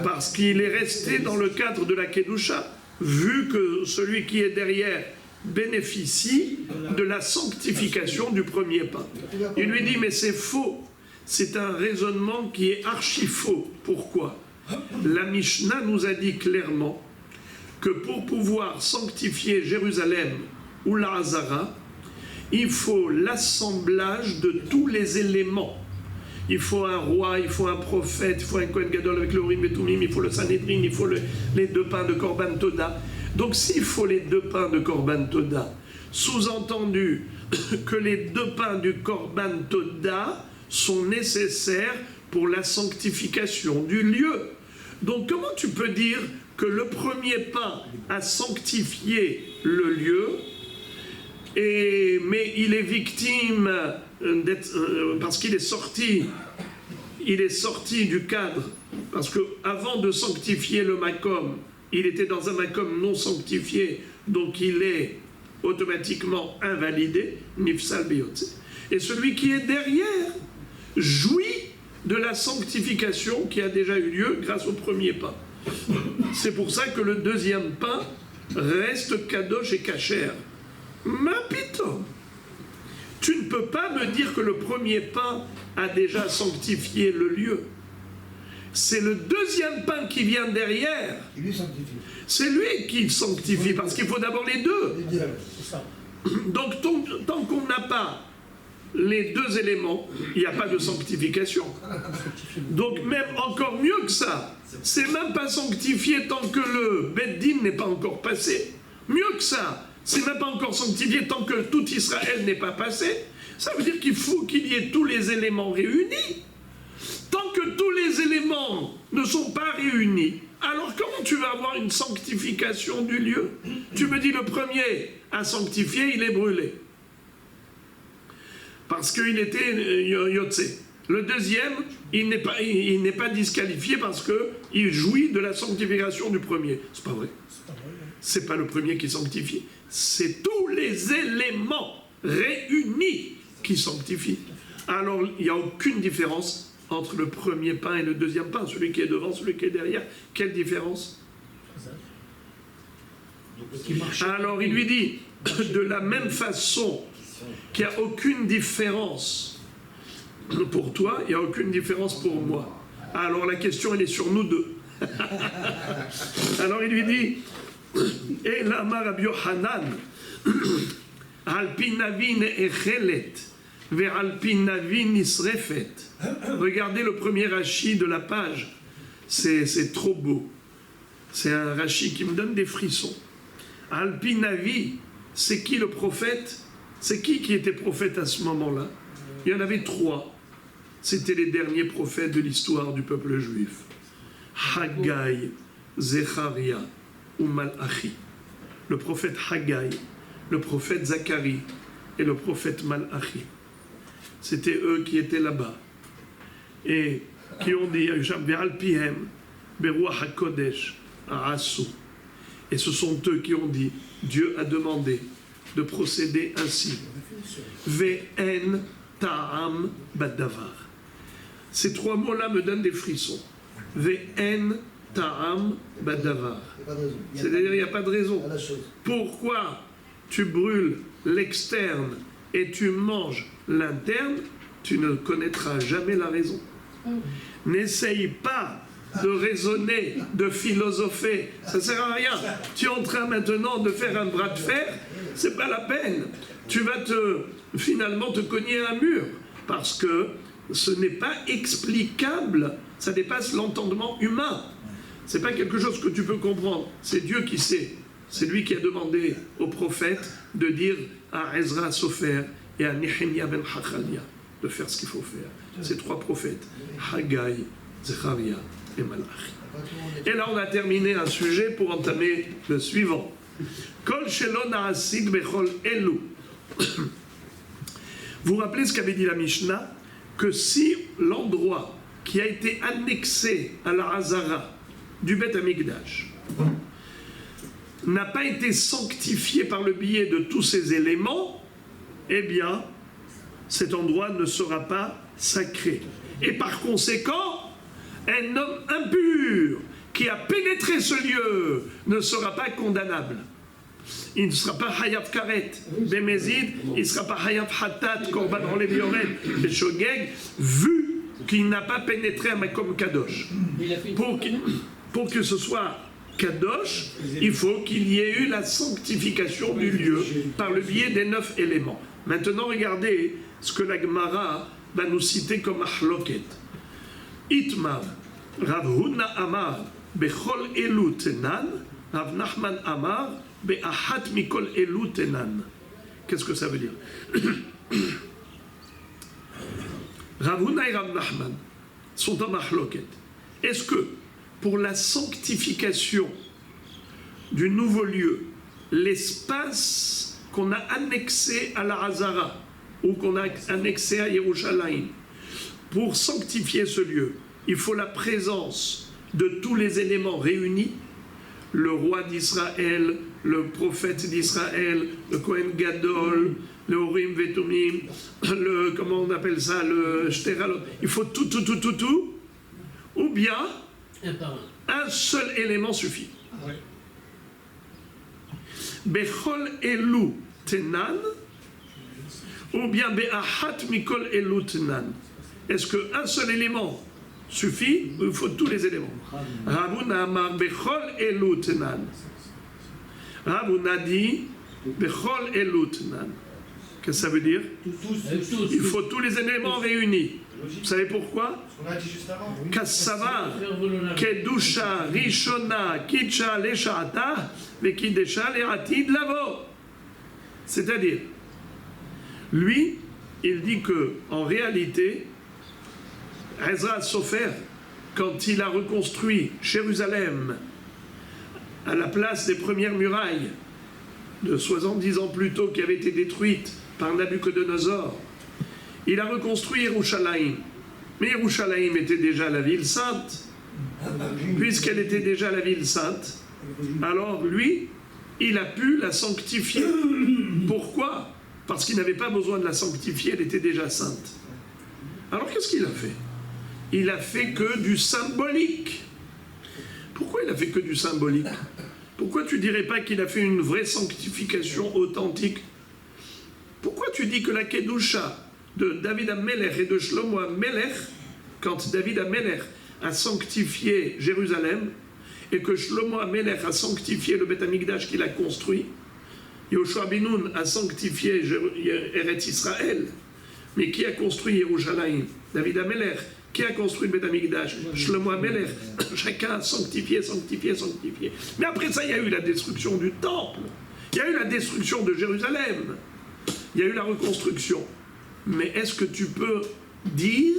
A: Parce qu'il est resté dans le cadre de la Kedusha, vu que celui qui est derrière bénéficie de la sanctification du premier pain. Il lui dit, mais c'est faux. C'est un raisonnement qui est archi faux. Pourquoi? La Mishnah nous a dit clairement que pour pouvoir sanctifier Jérusalem ou la Hazara, il faut l'assemblage de tous les éléments. Il faut un roi, il faut un prophète, il faut un Kohen Gadol avec le Urim et Tumim, il faut le Sanhedrin, il faut les deux pains de Korban Toda. Donc s'il faut les deux pains de Korban Toda, sous-entendu que les deux pains du Korban Toda sont nécessaires pour la sanctification du lieu. Donc comment tu peux dire que le premier pain a sanctifié le lieu, mais il est victime parce qu'il est sorti du cadre, parce qu'avant de sanctifier le makom, il était dans un makom non sanctifié, donc il est automatiquement invalidé, nifsal beyotze. Et celui qui est derrière jouit de la sanctification qui a déjà eu lieu grâce au premier pain. C'est pour ça que le deuxième pain reste kadosh et kasher. Ma pitom, tu ne peux pas me dire que le premier pain a déjà sanctifié le lieu. C'est le deuxième pain qui vient derrière.
F: Il lui sanctifie.
A: C'est lui qui sanctifie, parce qu'il faut d'abord les deux.
F: C'est ça.
A: Donc tant qu'on n'a pas les deux éléments, il n'y a pas de sanctification. Donc même encore mieux que ça, c'est même pas sanctifié tant que le Beddin n'est pas encore passé. Mieux que ça, c'est même pas encore sanctifié tant que tout Israël n'est pas passé. Ça veut dire qu'il faut qu'il y ait tous les éléments réunis. Tant que tous les éléments ne sont pas réunis, alors comment tu vas avoir une sanctification du lieu? Tu me dis le premier à sanctifier, il est brûlé. Parce qu'il était yotze. Le deuxième, il n'est pas disqualifié parce qu'il jouit de la sanctification du premier. C'est pas vrai. C'est pas le premier qui sanctifie. C'est tous les éléments réunis qui sanctifient. Alors, il n'y a aucune différence entre le premier pain et le deuxième pain. Celui qui est devant, celui qui est derrière. Quelle différence? Alors, il lui dit, de la même façon qu'il n'y a aucune différence pour toi, il n'y a aucune différence pour moi. Alors la question, elle est sur nous deux. Alors il lui dit, et l'amar Rabbi Yochanan, alpi navin echelet, vers alpi navin isrefet. Regardez le premier Rashi de la page, c'est trop beau. C'est un Rashi qui me donne des frissons. Alpi navi, c'est qui le prophète? C'est qui était prophète à ce moment-là? Il y en avait trois. C'était les derniers prophètes de l'histoire du peuple juif. Haggai, Zecharia ou Malachi. Le prophète Haggai, le prophète Zacharie et le prophète Malachi. C'était eux qui étaient là-bas. Et qui ont dit, Ve'alpihem, Beruach HaKodesh, Arasu. Et ce sont eux qui ont dit, Dieu a demandé de procéder ainsi. Ve'en ta'am badavar. Ces trois mots-là me donnent des frissons. Ve'en ta'am badavar. C'est-à-dire, il n'y a pas de raison. Pourquoi tu brûles l'externe et tu manges l'interne? Tu ne connaîtras jamais la raison. N'essaye pas de raisonner, de philosopher, ça ne sert à rien. Tu es en train maintenant de faire un bras de fer, c'est pas la peine. Tu vas finalement te cogner à un mur, parce que ce n'est pas explicable, ça dépasse l'entendement humain. C'est pas quelque chose que tu peux comprendre, c'est Dieu qui sait. C'est lui qui a demandé au prophète de dire à Ezra Sofer et à Nehemia ben Hachania de faire ce qu'il faut faire. Ces trois prophètes, Haggai, Zecharia et Malachi. Et là, on a terminé un sujet pour entamer le suivant. Kol shelo na'asid bechol elu. Vous vous rappelez ce qu'avait dit la Mishnah? Que si l'endroit qui a été annexé à la Hazara du Beth Amikdash n'a pas été sanctifié par le biais de tous ces éléments, eh bien, cet endroit ne sera pas sacré. Et par conséquent, un homme impur qui a pénétré ce lieu ne sera pas condamnable. Il ne sera pas hayab karet, bemezid, il ne sera pas hayab hatat, korban olev yored, beshogeg, vu qu'il n'a pas pénétré un makom kadosh. Pour que ce soit kadosh, il faut qu'il y ait eu la sanctification du lieu par le biais des 9 éléments. Maintenant, regardez ce que la Gemara va nous citer comme mahloket. Itmar, Rav Huna Amar, Bechol Elu Tenan, Rav Nachman Amar, Be'ahat Mikol Elu Tenan. Qu'est-ce que ça veut dire? Rav Huna et Rav Nachman sont en mahloket. Est-ce que pour la sanctification du nouveau lieu, l'espace qu'on a annexé à la Hazara ou qu'on a annexé à Yerushalayim, pour sanctifier ce lieu, il faut la présence de tous les éléments réunis, le roi d'Israël, le prophète d'Israël, le Kohen Gadol, le Urim Vetumim, le, comment on appelle ça, le Shteralot, il faut tout, ou bien
B: Un par un.
A: un seul élément suffit. Bechol elu tenan, ou bien be'ahat mikol elu tenan. Est-ce qu'un seul élément suffit ou il faut tous les éléments? Rav Huna amar bechol elu tenan. Rav Huna dit bechol elu tenan. Qu'est-ce que ça veut dire? Il faut tous les éléments réunis. Vous savez pourquoi?
C: Ce qu'on a dit juste avant.
A: Kassavar, Kedusha, Rishona, Kitcha, Leshata, Vekidesha, Leratid, Lavo. C'est-à-dire, lui, il dit que, en réalité, Ezra Sofer, quand il a reconstruit Jérusalem à la place des premières murailles de 70 ans plus tôt qui avaient été détruites par Nabucodonosor, il a reconstruit Yerushalayim. Mais Yerushalayim était déjà la ville sainte. Puisqu'elle était déjà la ville sainte, alors lui, il a pu la sanctifier. Pourquoi? Parce qu'il n'avait pas besoin de la sanctifier, elle était déjà sainte. Alors qu'est-ce qu'il a fait? Il a fait que du symbolique. Pourquoi il a fait que du symbolique? Pourquoi tu dirais pas qu'il a fait une vraie sanctification authentique? Pourquoi tu dis que la Kedusha de David HaMelech et de Shlomo HaMelech, quand David HaMelech a sanctifié Jérusalem, et que Shlomo HaMelech a sanctifié le Beth Amikdash qu'il a construit, Yoshua ben Nun a sanctifié Eretz Israël, mais qui a construit Yerushalayim? David HaMelech. Qui a construit le Beth Amikdash? Shlomo HaMelech. Chacun a sanctifié. Mais après ça, il y a eu la destruction du temple, il y a eu la destruction de Jérusalem, il y a eu la reconstruction. Mais est-ce que tu peux dire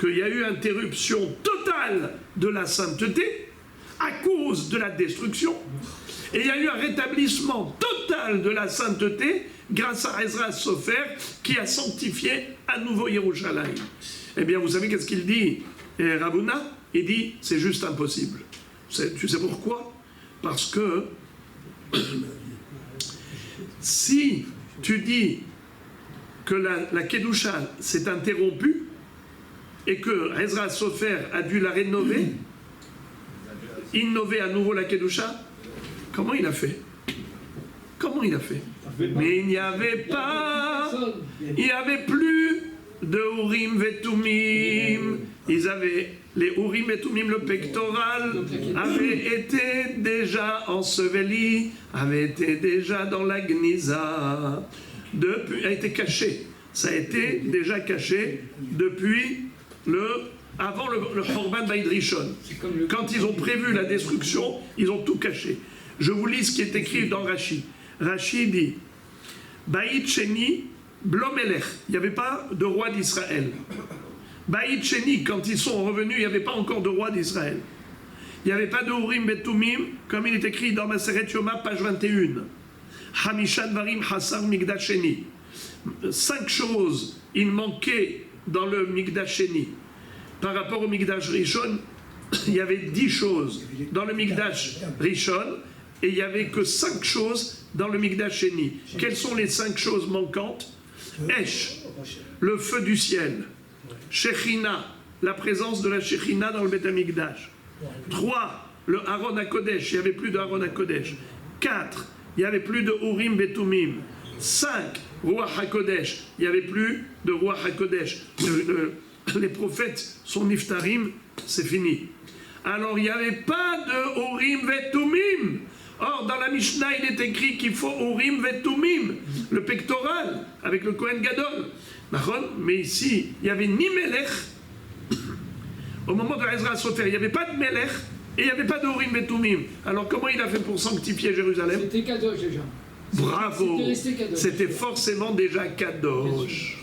A: qu'il y a eu interruption totale de la sainteté à cause de la destruction, et il y a eu un rétablissement total de la sainteté grâce à Ezra Sofer qui a sanctifié à nouveau Yerushalayim? Eh bien, vous savez qu'est-ce qu'il dit, Rav Huna? Il dit, c'est juste impossible. Tu sais pourquoi? Parce que si tu dis que la Kedusha s'est interrompue et que Ezra Sofer a dû la rénover, innover à nouveau la Kedusha, comment il a fait? Mais il n'y avait plus de Urim Vetumim. Ils avaient les Urim Vetumim, le pectoral avait été déjà enseveli, avait été déjà dans la Gniza, a été caché. Ça a été déjà caché depuis avant le Chorban Beit Rishon. Quand ils ont prévu la destruction, ils ont tout caché. Je vous lis ce qui est écrit dans Rashi. Rashi dit Beit Sheni Blomelech, il n'y avait pas de roi d'Israël. Beit Sheni, quand ils sont revenus, il n'y avait pas encore de roi d'Israël. Il n'y avait pas de Urim Betumim, comme il est écrit dans Maseret Yoma, page 21. Hamisha Dvarim Hasar Migdash Sheni. 5 choses, il manquait dans le Migdash Sheni. Par rapport au Migdash Rishon, il y avait 10 choses dans le Migdash Rishon, et il n'y avait que 5 choses dans le Migdash Sheni. Quelles sont les 5 choses manquantes? Esh, le feu du ciel. Shechina, la présence de la Shechina dans le Beth Amikdash. 3, le Aaron HaKodesh, il n'y avait plus de Aaron HaKodesh. 4, il n'y avait plus de Urim Betumim. 5, Ruach HaKodesh, il n'y avait plus de Ruach HaKodesh. Les prophètes sont niftarim, c'est fini. Alors il n'y avait pas de Urim Vetumim. Or, dans la Mishnah, il est écrit qu'il faut Urim Vetumim, le pectoral, avec le Kohen Gadol. Mais ici, il n'y avait ni Melech. Au moment de Ezra Sofer, il n'y avait pas de Melech et il n'y avait pas de Urim Vetumim. Alors, comment il a fait pour sanctifier Jérusalem?
D: C'était Kadosh déjà.
A: Bravo.
D: C'était resté Kadosh.
A: C'était forcément déjà Kadosh.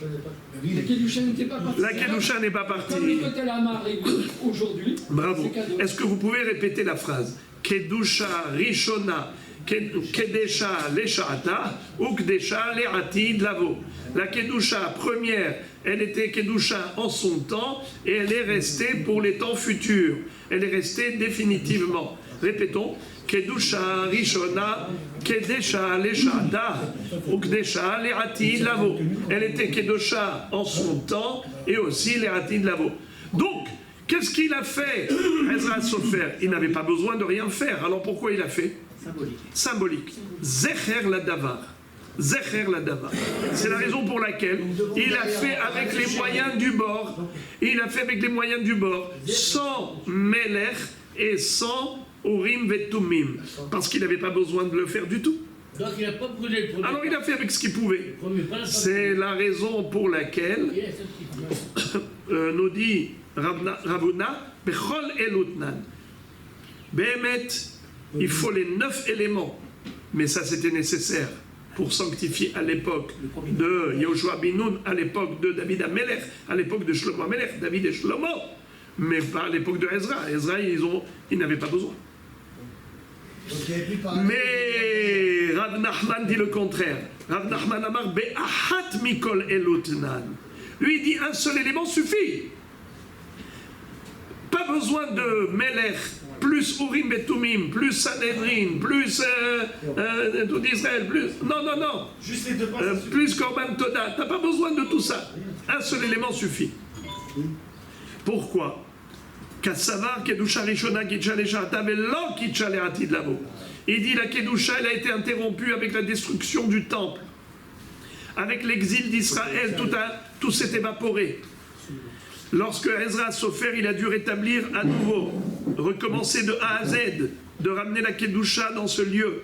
D: La Kedusha n'était pas partie.
A: La Kedusha n'est pas partie.
D: Comme le Kotel Amar est aujourd'hui.
A: Bravo.
D: c'est Kadosh.
A: Est-ce que vous pouvez répéter la phrase? Kedusha Rishona, Kedesha Lesha'ata, ou Kedesha Le'atid Lavo. La Kedusha première, elle était Kedusha en son temps et elle est restée pour les temps futurs. Elle est restée définitivement. Répétons. Kedusha Rishona, Kedesha Lesha'ata, ou Kedesha Le'atid Lavo. Elle était Kedusha en son temps et aussi Le'atid Lavo. Donc, qu'est-ce qu'il a fait, Ezra Sofer? Il n'avait pas besoin de rien faire. Alors pourquoi il a fait? Symbolique. Zecher la davar. Zecher la davar. C'est la raison pour laquelle il a fait avec les moyens du bord. Il a fait avec les moyens du bord, sans Melech et sans Urim Vetumim. Parce qu'il n'avait pas besoin de le faire du tout.
B: Donc il n'a pas brûlé le premier.
A: Alors il a fait avec ce qu'il pouvait.
B: Le premier pas,
A: C'est la raison pour laquelle
B: il est sorti.
A: nous dit Ravuna, Bechol Elutnan. Behemet, il faut les 9 éléments. Mais ça, c'était nécessaire pour sanctifier à l'époque de Yehoshua bin Nun, à l'époque de David Amelech, à l'époque de Shlomo Amelech, David et Shlomo, mais pas à l'époque de Ezra. Ezra, ils n'avaient pas besoin. Mais Rav Nachman dit le contraire. Rav Nachman Amar Be'ahat Mikol Elutnan. Lui, il dit un seul élément suffit. Pas besoin de Melech, plus Urim Betumim, plus Sanhedrin, plus tout d'Israël, plus. Non, non, non.
C: Juste les deux passages.
A: Plus Korban Toda. T'as pas besoin de tout ça. Un seul élément suffit. Pourquoi? Kassavar Kedusha Rishona Kitcha Lesha'ata Velo Kitcha Le'atid Lavo. Il dit la Kedusha, elle a été interrompue avec la destruction du temple. Avec l'exil d'Israël, tout s'est évaporé. Lorsque Ezra Sofer, il a dû rétablir à nouveau, recommencer de A à Z, de ramener la Kedusha dans ce lieu.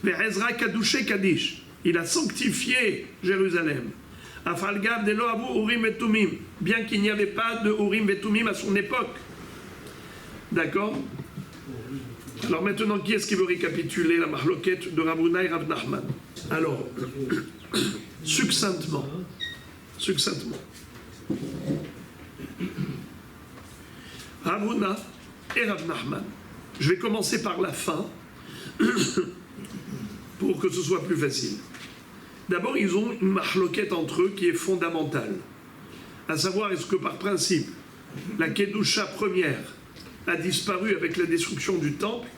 A: Vers Ezra Kadouché Kadish, il a sanctifié Jérusalem. Afalgav de Loavu Urim et Tumim, bien qu'il n'y avait pas de Urim et Tumim à son époque. D'accord? Alors maintenant, qui est-ce qui veut récapituler la marloquette de Ravuna et Rav Nachman? Alors, succinctement. Ravuna et Rav Nachman. Je vais commencer par la fin pour que ce soit plus facile. D'abord, ils ont une marloquette entre eux qui est fondamentale. À savoir, est-ce que par principe, la Kedusha première a disparu avec la destruction du temple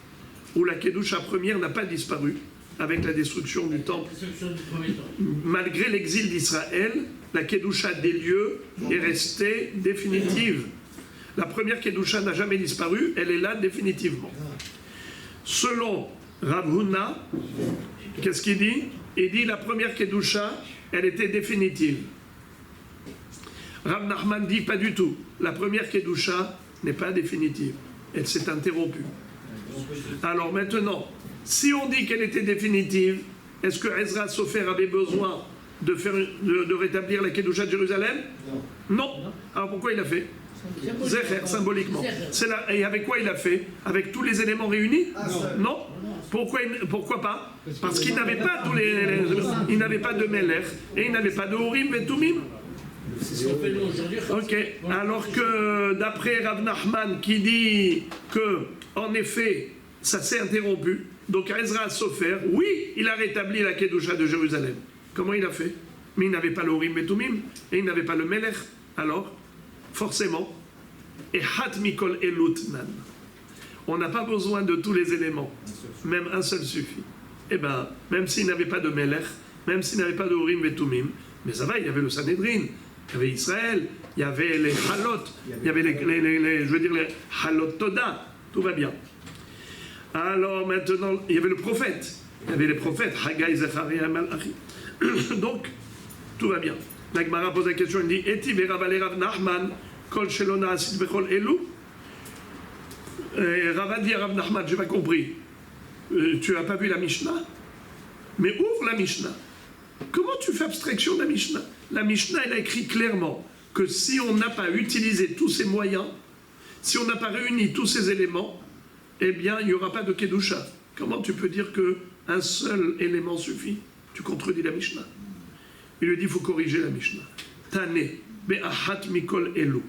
A: ou la Kedusha première n'a pas disparu avec la destruction du temple?
B: Destruction du premier temps.
A: Malgré l'exil d'Israël, la Kedusha des lieux est restée définitive. La première Kedusha n'a jamais disparu, elle est là définitivement. Selon Rav Huna, qu'est-ce qu'il dit? Il dit la première Kedusha, elle était définitive. Rav Nachman dit pas du tout. La première Kedusha n'est pas définitive. Elle s'est interrompue. Alors maintenant, si on dit qu'elle était définitive, est-ce que Ezra Sofer avait besoin de rétablir la Kedusha de Jérusalem? Non. Alors pourquoi il l'a fait? Zecher, symboliquement. Et avec quoi il l'a fait? Avec tous les éléments réunis? Non. Pourquoi pas? Parce qu'il n'avait pas il n'avait pas de Melech et il n'avait pas de Urim et Tumim.
B: C'est ce qu'on fait nous aujourd'hui.
A: Ok. Alors que d'après Rav Nachman qui dit que en effet ça s'est interrompu, donc Ezra Sofer, oui, il a rétabli la Kedusha de Jérusalem. Comment il a fait? Mais il n'avait pas le Urim et Tumim et il n'avait pas le Melech. Alors, forcément, et Hat Mikol Elutnan. On n'a pas besoin de tous les éléments. Même un seul suffit. Eh bien, même s'il n'avait pas de Melech, même s'il n'avait pas de Urim et Tumim, mais ça va, il y avait le Sanhedrin, il y avait Israël, il y avait les Halot, il y avait les Halot Toda, tout va bien. Alors maintenant, il y avait le prophète, il y avait les prophètes, Haggai, Zacharia, Malachi. Donc, tout va bien. La Gemara pose la question, il dit, Eti veravale Rav Nachman, kol shelona asit bechol elu. Rava dit à Rav Nachman, je n'ai pas compris. Tu n'as pas vu la Mishnah? Mais ouvre la Mishnah. Comment tu fais abstraction de la Mishnah? La Mishnah, elle a écrit clairement que si on n'a pas utilisé tous ces moyens, si on n'a pas réuni tous ces éléments, eh bien, il n'y aura pas de Kedusha. Comment tu peux dire un seul élément suffit. Tu contredis la Mishnah. Il lui dit, il faut corriger la Mishnah. Tane, be'ahat mikol elu.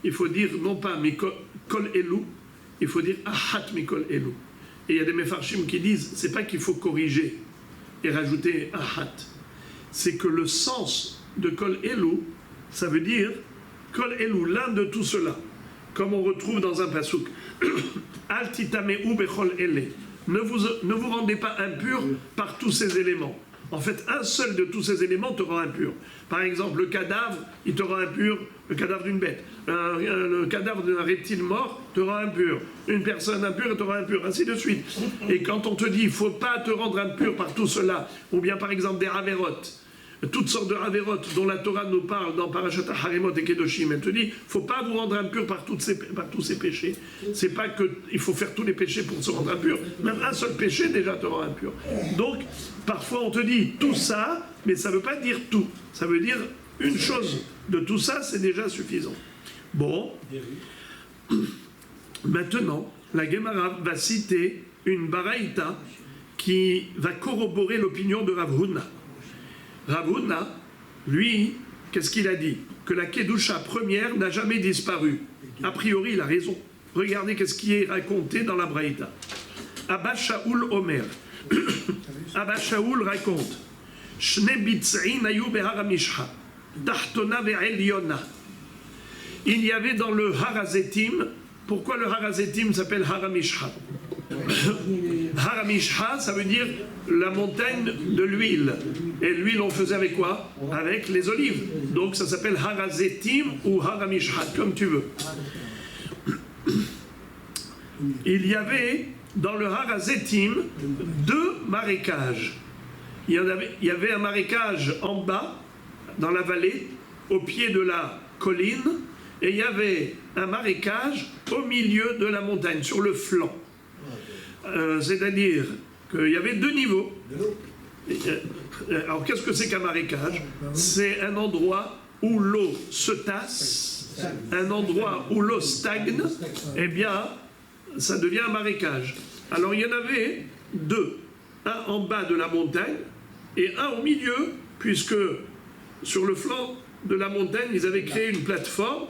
A: Il faut dire, non pas mikol elu, il faut dire ahat mikol elu. Et il y a des mefarshim qui disent, c'est pas qu'il faut corriger et rajouter ahat. C'est que le sens de kol elu, ça veut dire kol elu, l'un de tout cela. Comme on retrouve dans un pasouk. Al titameu bechol ele. Ne vous rendez pas impur par tous ces éléments. En fait, un seul de tous ces éléments te rend impur. Par exemple, le cadavre, il te rend impur, le cadavre d'une bête. Le cadavre d'un reptile mort te rend impur. Une personne impure te rend impur, ainsi de suite. Et quand on te dit, il ne faut pas te rendre impur par tout cela, ou bien par exemple des ravérotes, toutes sortes de ravérotes dont la Torah nous parle dans Parashat Harimot et Kedoshim, elle te dit, il ne faut pas vous rendre impur par tous ces péchés. C'est pas qu'il faut faire tous les péchés pour se rendre impur. Même un seul péché déjà te rend impur. Donc, parfois on te dit tout ça, mais ça ne veut pas dire tout. Ça veut dire une chose. De tout ça, c'est déjà suffisant. Bon. Maintenant, la Gemara va citer une baraïta qui va corroborer l'opinion de Rav Huna. Rav Huna, lui, qu'est-ce qu'il a dit? Que la Kedusha première n'a jamais disparu. A priori, il a raison. Regardez qu'est-ce qui est raconté dans la Braïta. Abba Shaoul Omer. Abba Shaoul raconte. Shne bitz'in ayu behar hamishcha. Tachtona ve'elyona. Il y avait dans le Harazetim. Pourquoi le Harazetim s'appelle Haramishcha? Haramishcha, ça veut dire la montagne de l'huile. Et l'huile, on faisait avec quoi? Avec les olives. Donc ça s'appelle Harazetim ou Haramishcha, comme tu veux. Il y avait dans le Harazetim 2 marécages. Il y avait un marécage en bas, dans la vallée, au pied de la colline, et il y avait un marécage au milieu de la montagne, sur le flanc. C'est-à-dire qu'il y avait 2 niveaux. Alors qu'est-ce que c'est qu'un marécage? C'est un endroit où l'eau se tasse, un endroit où l'eau stagne, eh bien, ça devient un marécage. Alors il y en avait 2, un en bas de la montagne et un au milieu, puisque sur le flanc de la montagne, ils avaient créé une plateforme,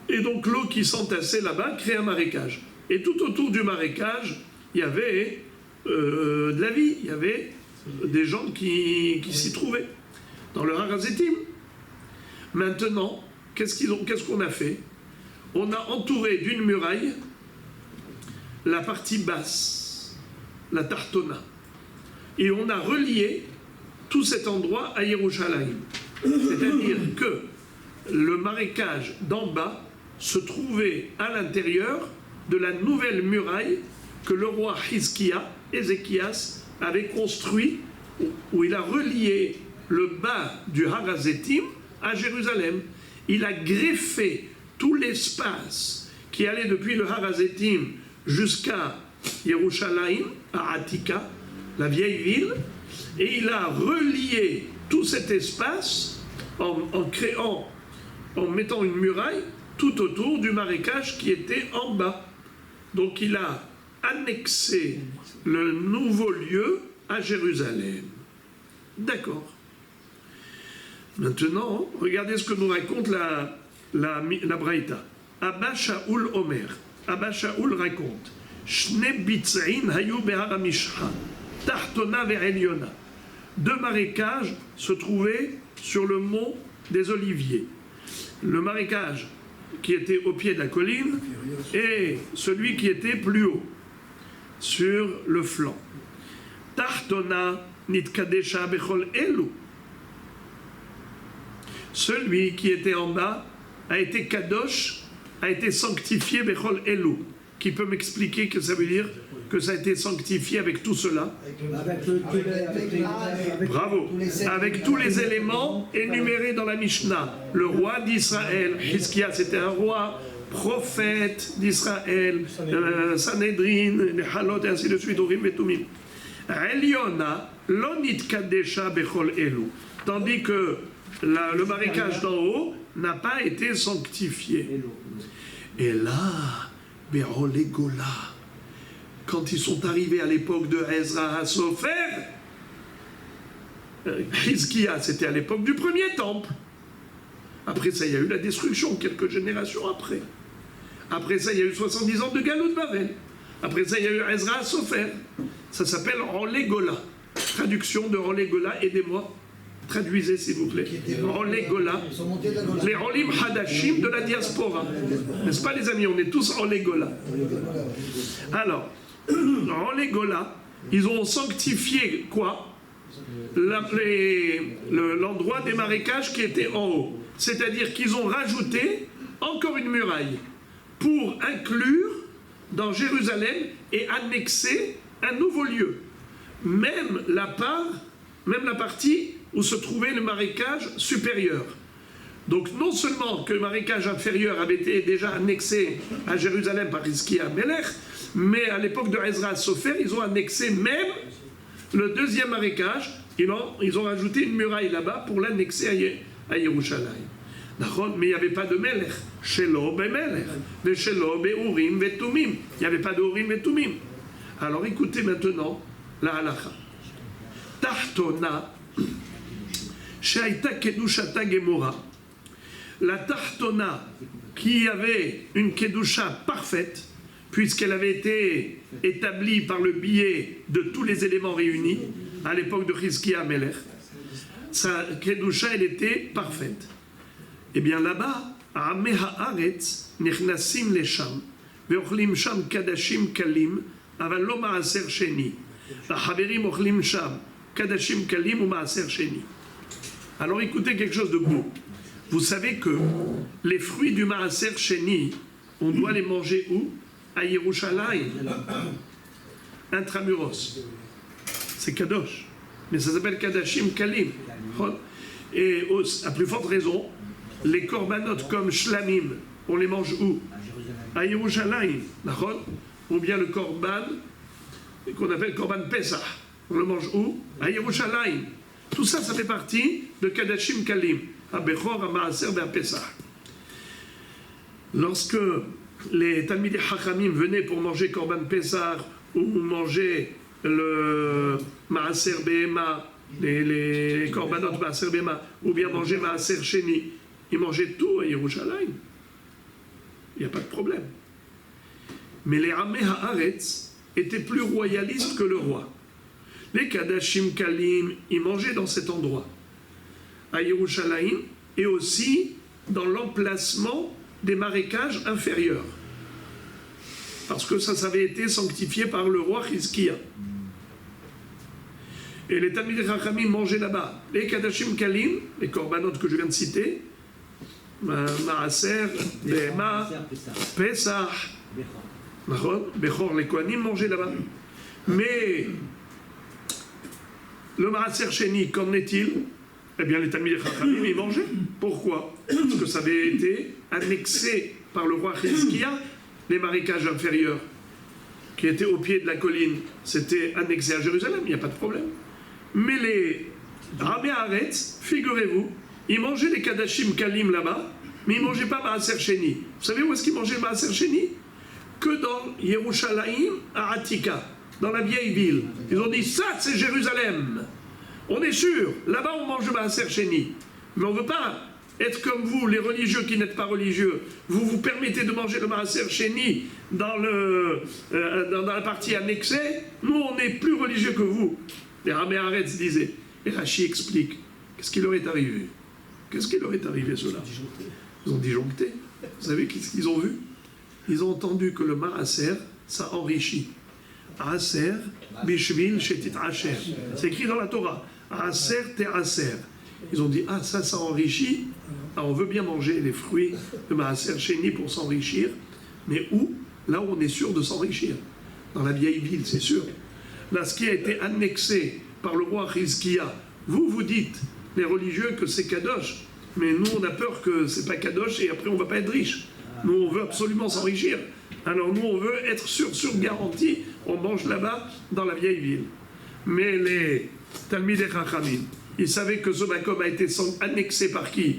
A: et donc l'eau qui s'entassait là-bas crée un marécage. Et tout autour du marécage, il y avait de la vie, il y avait des gens qui s'y trouvaient, dans le Harazetim. Maintenant, qu'est-ce qu'on a fait? On a entouré d'une muraille la partie basse, la Tartona, et on a relié tout cet endroit à Yerushalayim. C'est-à-dire que le marécage d'en bas se trouvait à l'intérieur de la nouvelle muraille que le roi Ézéchias avait construit, où il a relié le bas du Harazetim à Jérusalem. Il a greffé tout l'espace qui allait depuis le Harazetim jusqu'à Yerushalayim, à Atika, la vieille ville, et il a relié tout cet espace en mettant une muraille tout autour du marécage qui était en bas. Donc il a annexé le nouveau lieu à Jérusalem. D'accord. Maintenant, regardez ce que nous raconte la Braïta. Abba Shaoul Omer. Abba Shaoul raconte. Shne bitz'in hayu behar hamishcha. Tachtona ve'elyona. 2 marécages se trouvaient sur le mont des Oliviers. Le marécage qui était au pied de la colline et celui qui était plus haut, sur le flanc. Tachtona nitkadesha bechol elu. Celui qui était en bas a été kadosh, a été sanctifié bechol elu. Qui peut m'expliquer que ça veut dire que ça a été sanctifié avec tout cela? Bravo. Avec tous les éléments énumérés dans la Mishnah. Le roi d'Israël, Hizkiya, c'était un roi, prophète d'Israël, Sanhedrin, les Halot, et ainsi de suite, Urim et Tumim. Eliona, lonit kadesha bechol elu. Tandis que le marécage d'en haut n'a pas été sanctifié. Et là, Be'olegola, quand ils sont arrivés à l'époque de Ezra HaSofer, Hizkiya, c'était à l'époque du premier temple. Après ça, il y a eu la destruction, quelques générations après. Après ça, il y a eu 70 ans de Galout Bavel. Après ça, il y a eu Ezra HaSofer. Ça s'appelle Rolégola. Traduction de Rolégola, aidez-moi. Traduisez, s'il vous plaît. Rolégola. Les Rolim Hadashim de la diaspora. N'est-ce pas, les amis? On est tous Rolégola. Alors, Rolégola, ils ont sanctifié quoi? L'endroit des marécages qui était en haut. C'est-à-dire qu'ils ont rajouté encore une muraille pour inclure dans Jérusalem et annexer un nouveau lieu. Même la partie où se trouvait le marécage supérieur. Donc non seulement que le marécage inférieur avait été déjà annexé à Jérusalem par Hizkiya Melech, mais à l'époque de Ezra HaSofer, ils ont annexé même le deuxième marécage. Ils ont rajouté une muraille là-bas pour l'annexer à Yerushalayim. Mais il n'y avait pas de Melech. Shelo be-Melech. De Shelo be-Urim ve-Tumim. Il n'y avait pas de Urim et Tumim. Alors écoutez maintenant la halakha. Tahtona, she'aita kedushata gemora. La Tahtona, qui avait une kedusha parfaite, puisqu'elle avait été établie par le biais de tous les éléments réunis, à l'époque de Hizkiya Melech, sa kedusha, elle était parfaite. Eh bien là-bas, Ameh haaretz nechnasim lesham, ve'ochlim sham kadashim kalim, aval lo ma'aser sheni. V'chaverim ochlim sham kadashim kalim ou ma'aser sheni. Alors écoutez quelque chose de beau. Vous savez que les fruits du ma'aser sheni, on doit les manger où? À Yerushalayim, intramuros. C'est kadosh, mais ça s'appelle kadashim kalim. Et à plus forte raison, les corbanotes comme shlamim, on les mange où? À Yerushalayim, ou bien le korban qu'on appelle korban Pesach, on le mange où? À Yerushalayim. Tout ça, ça fait partie de kadashim kalim, à Bechor, à Maaser, à Pesach. Lorsque les Talmidei Chachamim venaient pour manger korban Pesach ou manger le Maaser Behema, les korbanot Maaser Behema, ou bien manger Maaser Sheni, ils mangeaient tout à Yerushalayim. Il n'y a pas de problème. Mais les Ameh Haaretz étaient plus royalistes que le roi. Les Kadashim Kalim, ils mangeaient dans cet endroit, à Yerushalayim, et aussi dans l'emplacement des marécages inférieurs. Parce que ça avait été sanctifié par le roi Hizkiya. Et les Talmidei Chachamim mangeaient là-bas. Les Kadashim Kalim, les corbanotes que je viens de citer, Maaser, Behema, Pesach, Bechor, les Kohanim mangeaient là-bas. Mais le Maaser Sheni, qu'en est-il? Eh bien, les Talmidei Chachamim, ils mangeaient. Pourquoi? Parce que ça avait été annexé par le roi Hizkiya, les marécages inférieurs, qui étaient au pied de la colline, c'était annexé à Jérusalem, il n'y a pas de problème. Mais les Ameh Haaretz, figurez-vous, ils mangeaient les Kadashim Kalim là-bas, mais ils ne mangeaient pas Maaser Sheni. Vous savez où est-ce qu'ils mangeaient Maaser Sheni? Que dans Yerushalayim, à Atika, dans la vieille ville. Ils ont dit, ça c'est Jérusalem. On est sûr, là-bas on mange Maaser Sheni. Mais on ne veut pas être comme vous, les religieux qui n'êtes pas religieux. Vous vous permettez de manger le Maaser Sheni dans la partie annexée. Nous, on est plus religieux que vous. Les Ameh Haaretz disaient. Et Rashi explique. Qu'est-ce qui leur est arrivé? Qu'est-ce qui leur est arrivé, cela? Ils ont disjoncté. Vous savez qu'est-ce qu'ils ont vu? Ils ont entendu que le Maaser, ça enrichit. Aser, Bishvil, Shetit Asher. C'est écrit dans la Torah. Aser, Te'aser. Ils ont dit, ah, ça enrichit. Alors, on veut bien manger les fruits de Maaser Sheni pour s'enrichir. Mais où? Là où on est sûr de s'enrichir. Dans la vieille ville, c'est sûr. Là, ce qui a été annexé par le roi Hizkiya, vous dites, les religieux, que c'est Kadosh. Mais nous, on a peur que c'est pas Kadosh et après, on va pas être riche. Nous, on veut absolument s'enrichir. Alors, nous, on veut être sûr garanti. On mange là-bas, dans la vieille ville. Mais les Talmidei Chachamim, ils savaient que ce Makom a été annexé par qui?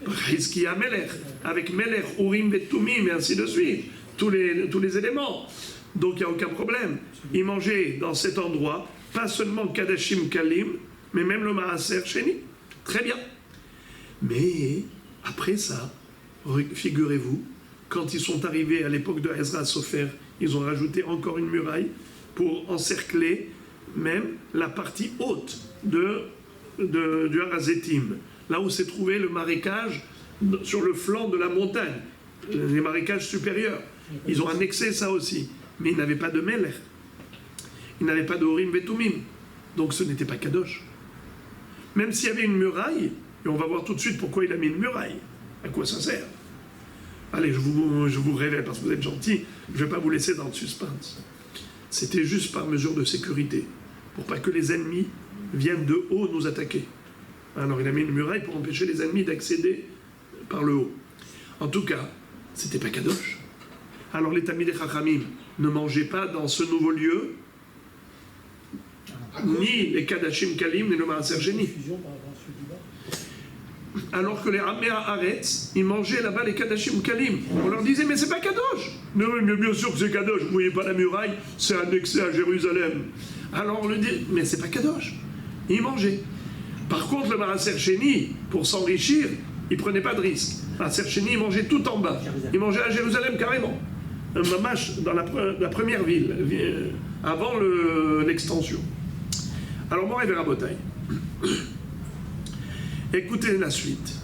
A: Par Hizkiya Melech, avec Melech, Urim et Tumim, et ainsi de suite. Tous les éléments. Donc il n'y a aucun problème. Ils mangeaient dans cet endroit, pas seulement Kadashim Kalim, mais même le Maaser Sheni. Très bien. Mais après ça, figurez-vous, quand ils sont arrivés à l'époque de Ezra Sofer, ils ont rajouté encore une muraille pour encercler même la partie haute du Harazetim, là où s'est trouvé le marécage sur le flanc de la montagne, les marécages supérieurs. Ils ont annexé ça aussi, mais ils n'avaient pas de Melech, ils n'avaient pas de Horim Vetumim, donc ce n'était pas Kadosh. Même s'il y avait une muraille, et on va voir tout de suite pourquoi il a mis une muraille, à quoi ça sert. Allez, je vous révèle, parce que vous êtes gentils, je ne vais pas vous laisser dans le suspense. C'était juste par mesure de sécurité, pour pas que les ennemis viennent de haut nous attaquer. Alors il a mis une muraille pour empêcher les ennemis d'accéder par le haut. En tout cas, c'était pas Kadosh. Alors les Talmidei Chachamim ne mangeaient pas dans ce nouveau lieu ni les Kadashim Kalim, ni le Maaser Sheni. Alors que les Amei Haaretz, ils mangeaient là-bas les Kadashim Kalim. On leur disait, mais c'est pas Kadosh. Non, mais bien sûr que c'est Kadosh. Vous voyez pas la muraille, c'est annexé à Jérusalem. Alors on leur dit, mais c'est pas Kadosh. Ils mangeaient. Par contre, le Maaser Sheni, pour s'enrichir, il prenait pas de risque. Le Maaser Sheni, il mangeait tout en bas. Il mangeait à Jérusalem carrément. Un mamash dans la première ville, avant l'extension. Alors, Moray Verabotai. Écoutez la suite.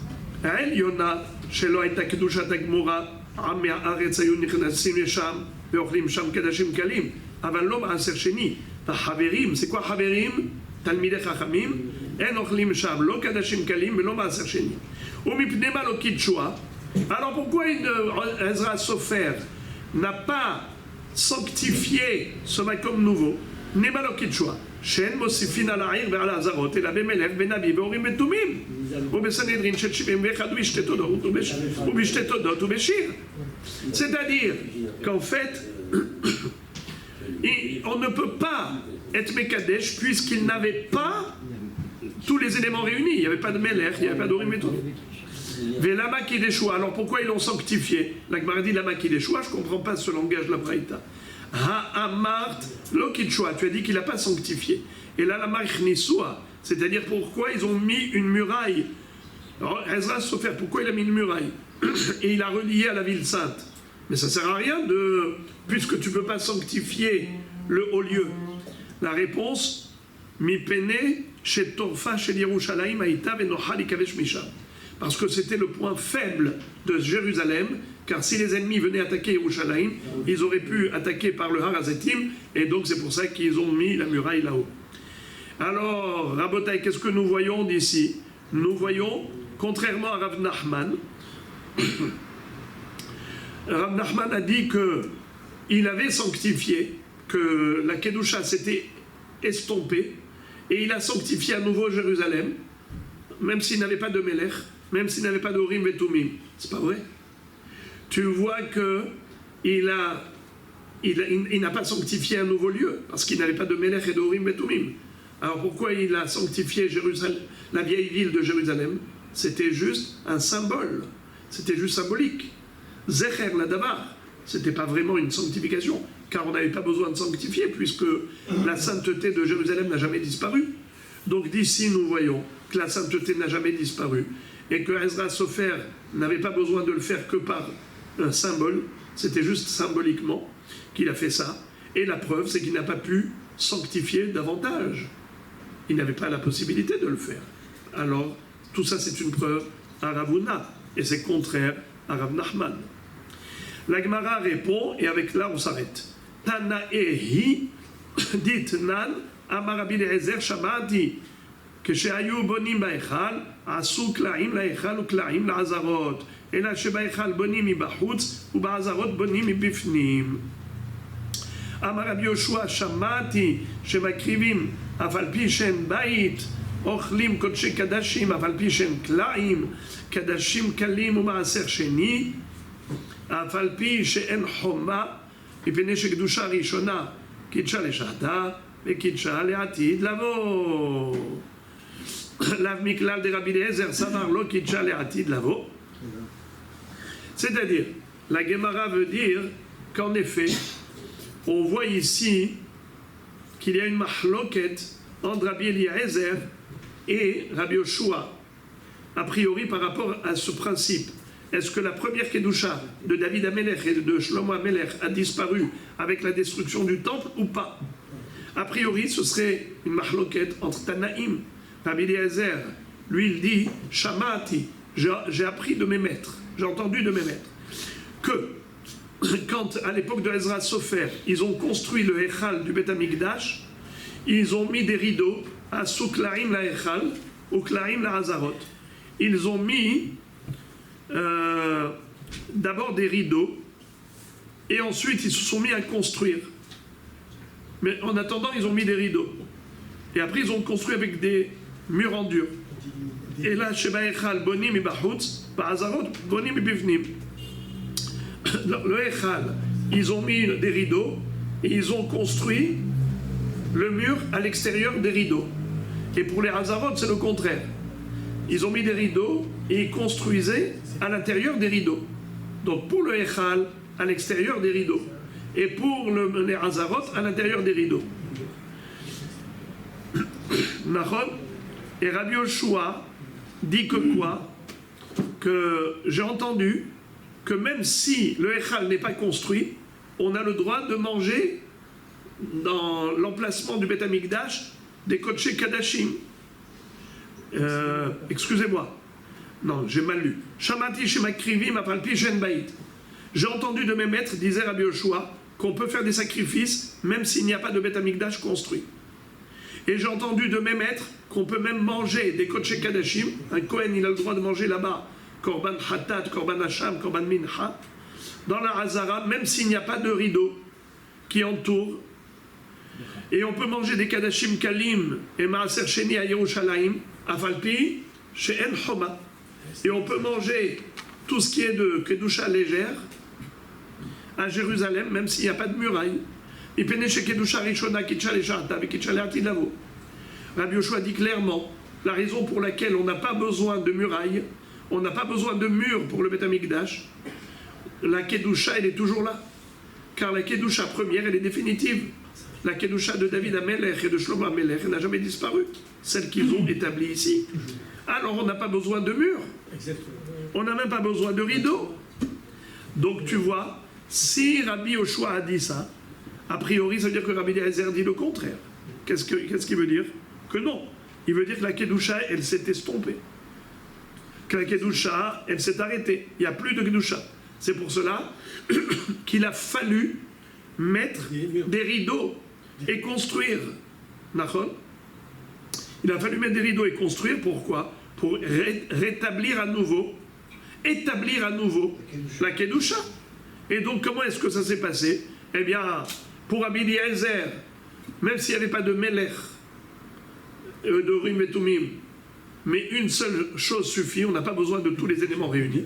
A: El Yona, shelo hayta kedushat hagmura, Amei haaretz hayu nichnasim lesham, ve'ochlim sham kadashim kalim, aval lo maaser sheni. Haverim, c'est quoi Haverim? Talmidei Chachamim, en ochlim sham, lo kadashim kalim, ve'lo maaser sheni. Umipnei ma lo kitshua. Alors pourquoi Ezra Sofer n'a pas sanctifié ce makom nouveau? Nema lo kitshua. שאין מוסיפין על העיר ועל העזרות, אלא במלך ונביא והורים ותומים, ובסנהדרין של 71 ובשתי תודות ובשיר. C'est-à-dire qu'en fait, on ne peut pas être Mekadesh puisqu'il n'avait pas tous les éléments réunis. Il n'y avait pas de Melech, il n'y avait pas d'Horim Vetumim. Velama Kideshua. Alors pourquoi ils l'ont sanctifié? La Gemara dit Lama Kideshua, je ne comprends pas ce langage de la Braïta. Ha'amart lo kitshua, tu as dit qu'il n'a pas sanctifié. Et là, la marchnisua, c'est-à-dire pourquoi ils ont mis une muraille. Alors, Ezra Sofer, pourquoi il a mis une muraille? Et il a relié à la ville sainte. Mais ça ne sert à rien puisque tu ne peux pas sanctifier le haut lieu. La réponse, mi pene chez Torfa chez Yerushalayim Haïta venochal ikavesh misham. Parce que c'était le point faible de Jérusalem. Car si les ennemis venaient attaquer Yerushalayim, ils auraient pu attaquer par le Harazetim, et donc c'est pour ça qu'ils ont mis la muraille là-haut. Alors, Rabotai, qu'est-ce que nous voyons d'ici? Nous voyons, contrairement à Rav Nachman, Rav Nachman a dit qu'il avait sanctifié, que la Kedusha s'était estompée, et il a sanctifié à nouveau Jérusalem, même s'il n'avait pas de Melech, même s'il n'avait pas de Horim Vetumim. C'est pas vrai? Tu vois qu'il n'a pas sanctifié un nouveau lieu, parce qu'il n'avait pas de Melech et de Horim Vetumim. Alors pourquoi il a sanctifié Jérusalem, la vieille ville de Jérusalem? C'était juste un symbole, c'était juste symbolique. Zecher la Davar, c'était pas vraiment une sanctification, car on n'avait pas besoin de sanctifier, puisque la sainteté de Jérusalem n'a jamais disparu. Donc d'ici nous voyons que la sainteté n'a jamais disparu, et que Ezra Sofer n'avait pas besoin de le faire que par un symbole, c'était juste symboliquement qu'il a fait ça, et la preuve c'est qu'il n'a pas pu sanctifier davantage, il n'avait pas la possibilité de le faire. Alors tout ça c'est une preuve à Rav Huna, et c'est contraire à Rav Nachman. La Gemara répond, et avec là on s'arrête. Tanaehi dit nan amar Rabbi Eliezer shamati כשהיו בונים בהיכל, עשו קלעים להיכל וקלעים לעזרות, אלא שבהיכל בונים מבחוץ ובעזרות בונים מבפנים. אמר רבי יהושע, שמעתי שמקריבים אף על פי שאין בית, אוכלים קודשי קדשים אף על פי שאין קלעים, קדשים קלים ומעשר שני, אף על פי שאין חומה, מפני שקדושה ראשונה קידשה לשעתה וקידשה לעתיד לבוא. Lav Miklal de Rabbi Eliezer Savar Lo Kitcha Le'atid Lavo. C'est-à-dire, la Gemara veut dire qu'en effet, on voit ici qu'il y a une mahloket entre Rabbi Eliezer et Rabbi Yoshua, a priori par rapport à ce principe. Est-ce que la première Kedusha de David Amelech et de Shlomo Amelech a disparu avec la destruction du temple ou pas? A priori, ce serait une mahloket entre Tanaïm. Rabbi Eliezer, lui, il dit Shamati, j'ai appris de mes maîtres, j'ai entendu de mes maîtres, que quand, à l'époque de Ezra Sofer, ils ont construit le Echal du Beth Amikdash, ils ont mis des rideaux à Souklaim la Echal, ou Klaim la Hazarot. Ils ont mis d'abord des rideaux, et ensuite ils se sont mis à construire. Mais en attendant, ils ont mis des rideaux. Et après, ils ont construit avec des murs en dur. Et là, Sheba Echal, Bonim et Bahutz, Hazarot, Bonim et Bivnim. Le Echal, ils ont mis des rideaux et ils ont construit le mur à l'extérieur des rideaux. Et pour les Hazarot, c'est le contraire. Ils ont mis des rideaux et ils construisaient à l'intérieur des rideaux. Donc pour le Echal, à l'extérieur des rideaux. Et pour les Hazarot, à l'intérieur des rideaux. Nahon. Et Rabbi Yoshua dit que quoi? Que j'ai entendu que même si le Echal n'est pas construit, on a le droit de manger dans l'emplacement du Beth Amikdash des Kodesh Kadashim. Excusez-moi. Non, j'ai mal lu. Shamati Shemakrivim Apalpi Shen Bait. J'ai entendu de mes maîtres, disait Rabbi Yoshua, qu'on peut faire des sacrifices même s'il n'y a pas de Beth Amikdash construit. Et j'ai entendu de mes maîtres qu'on peut même manger des Kodesh Kadashim. Un Kohen, il a le droit de manger là-bas Korban Hatat, Korban Hacham, Korban Mincha, dans la Hazara, même s'il n'y a pas de rideau qui entoure. Et on peut manger des Kadashim Kalim et Maaser Sheni à Yerushalayim, à Falpi, chez En Choma. Et on peut manger tout ce qui est de Kedusha légère à Jérusalem, même s'il n'y a pas de muraille. Et Pénéché Kedusha Rishona, Kitchale Sharta, avec Kitchale Atilavo. Rabbi Yoshua dit clairement la raison pour laquelle on n'a pas besoin de muraille, on n'a pas besoin de mur pour le Beth Amikdash. La Kedusha, elle est toujours là. Car la Kedusha première, elle est définitive. La Kedusha de David Amelech et de Shlomo Amelech, elle n'a jamais disparu. Celle qu'ils ont établie ici. Alors on n'a pas besoin de mur. On n'a même pas besoin de rideau. Donc tu vois, si Rabbi Yoshua a dit ça, a priori, ça veut dire que Rabbi Eliezer dit le contraire. Qu'est-ce qu'il veut dire? Que non. Il veut dire que la Kedusha, elle s'est estompée. Que la Kedusha, elle s'est arrêtée. Il n'y a plus de Kedusha. C'est pour cela qu'il a fallu mettre des rideaux et construire. Il a fallu mettre des rideaux et construire. Pourquoi? Pour rétablir à nouveau, établir à nouveau la Kedusha. Et donc, comment est-ce que ça s'est passé? Eh bien, pour Rabbi Eliezer, même s'il n'y avait pas de Melech, de Urim et Tumim, mais une seule chose suffit, on n'a pas besoin de tous les éléments réunis.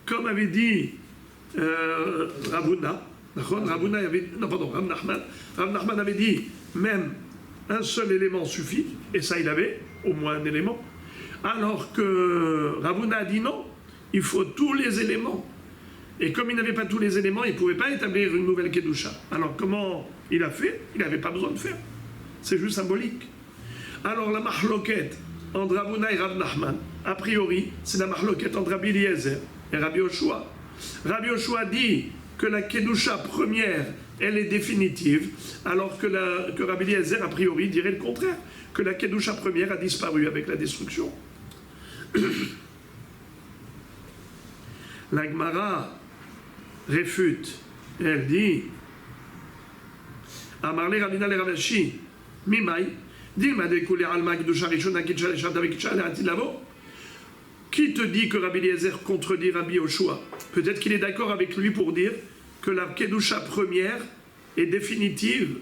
A: Comme avait dit Rav Nachman avait dit, même un seul élément suffit, et ça il avait au moins un élément. Alors que Rav Huna a dit non, il faut tous les éléments. Et comme il n'avait pas tous les éléments, il ne pouvait pas établir une nouvelle Kedusha. Alors comment il a fait? Il n'avait pas besoin de faire. C'est juste symbolique. Alors la mahloket entre Rav Huna et Rav Nachman, a priori, c'est la mahloket entre Rabbi Eliezer et Rabbi Yoshua. Rabbi Yoshua dit que la Kedusha première, elle est définitive, alors que Rabbi Eliezer, a priori, dirait le contraire, que la Kedusha première a disparu avec la destruction. La Gemara réfute, et elle dit Amarle Rabina le Ravashi, Mimai, Dilma de Kule Alma Kedusha Rishona Kitchale Sharta Kitchale Atilavo. Qui te dit que Rabbi Eliezer contredit Rabbi Yoshua? Peut-être qu'il est d'accord avec lui pour dire que la Kedusha première est définitive,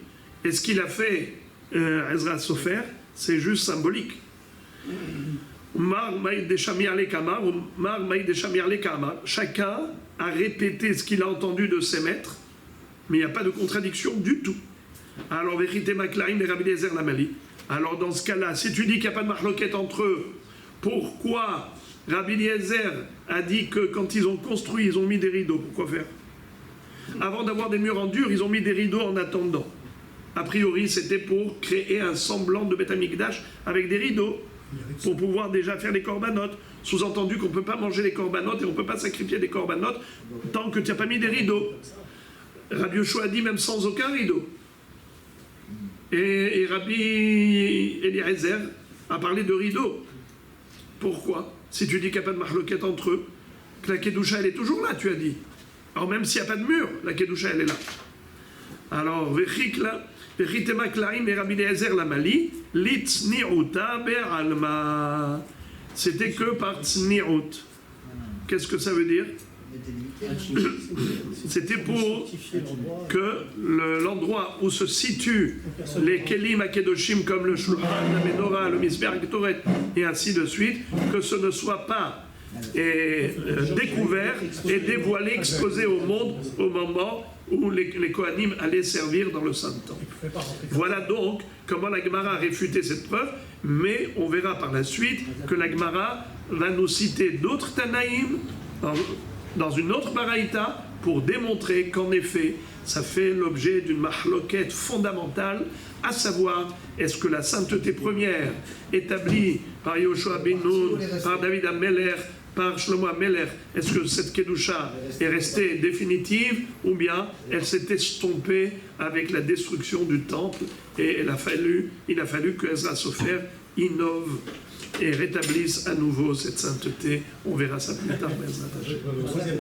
A: et ce qu'il a fait Ezra Sofer, c'est juste symbolique. Chacun a répété ce qu'il a entendu de ses maîtres, mais il n'y a pas de contradiction du tout. Alors, vérité Maklaim et Rabbi Eliezer Lamali. Alors, dans ce cas-là, si tu dis qu'il n'y a pas de marloquette entre eux, pourquoi Rabbi Eliezer a dit que quand ils ont construit, ils ont mis des rideaux? Pourquoi faire? Avant d'avoir des murs en dur, ils ont mis des rideaux en attendant. A priori, c'était pour créer un semblant de Beth Amikdash avec des rideaux, pour pouvoir déjà faire les corbanotes. Sous-entendu qu'on ne peut pas manger les corbanotes et on ne peut pas sacrifier des corbanotes tant que tu n'as pas mis des rideaux. Rabbi Yoshua a dit même sans aucun rideau. Et Rabbi Eliezer a parlé de rideaux. Pourquoi? Si tu dis qu'il n'y a pas de marloquette entre eux, que la Kedusha elle est toujours là, tu as dit. Alors même s'il n'y a pas de mur, la Kedusha elle est là. Alors, Vechitema Klaim et Rabbi Eliezer Lamali, Litzni'uta be'alma. C'était que par Tzni'ut. Qu'est-ce que ça veut dire? C'était pour que l'endroit où se situent les Kelim Akedoshim comme le Shulchan, la Menorah, le Mizbeach Ketoret et ainsi de suite, que ce ne soit pas découvert et dévoilé, exposé au monde au moment où les Kohanim allaient servir dans le Saint-Temple. Voilà donc comment la Gemara a réfuté cette preuve, mais on verra par la suite que la Gemara va nous citer d'autres Tanaïm dans une autre Baraïta pour démontrer qu'en effet, ça fait l'objet d'une mahloquette fondamentale, à savoir, est-ce que la sainteté première établie par Yoshua ben Nun, par David Ameler, par Shlomo Ameler, est-ce que cette Kedusha est restée définitive ou bien elle s'est estompée avec la destruction du temple et il a fallu que Ezra Sofer innove et rétablisse à nouveau cette sainteté. On verra ça plus tard.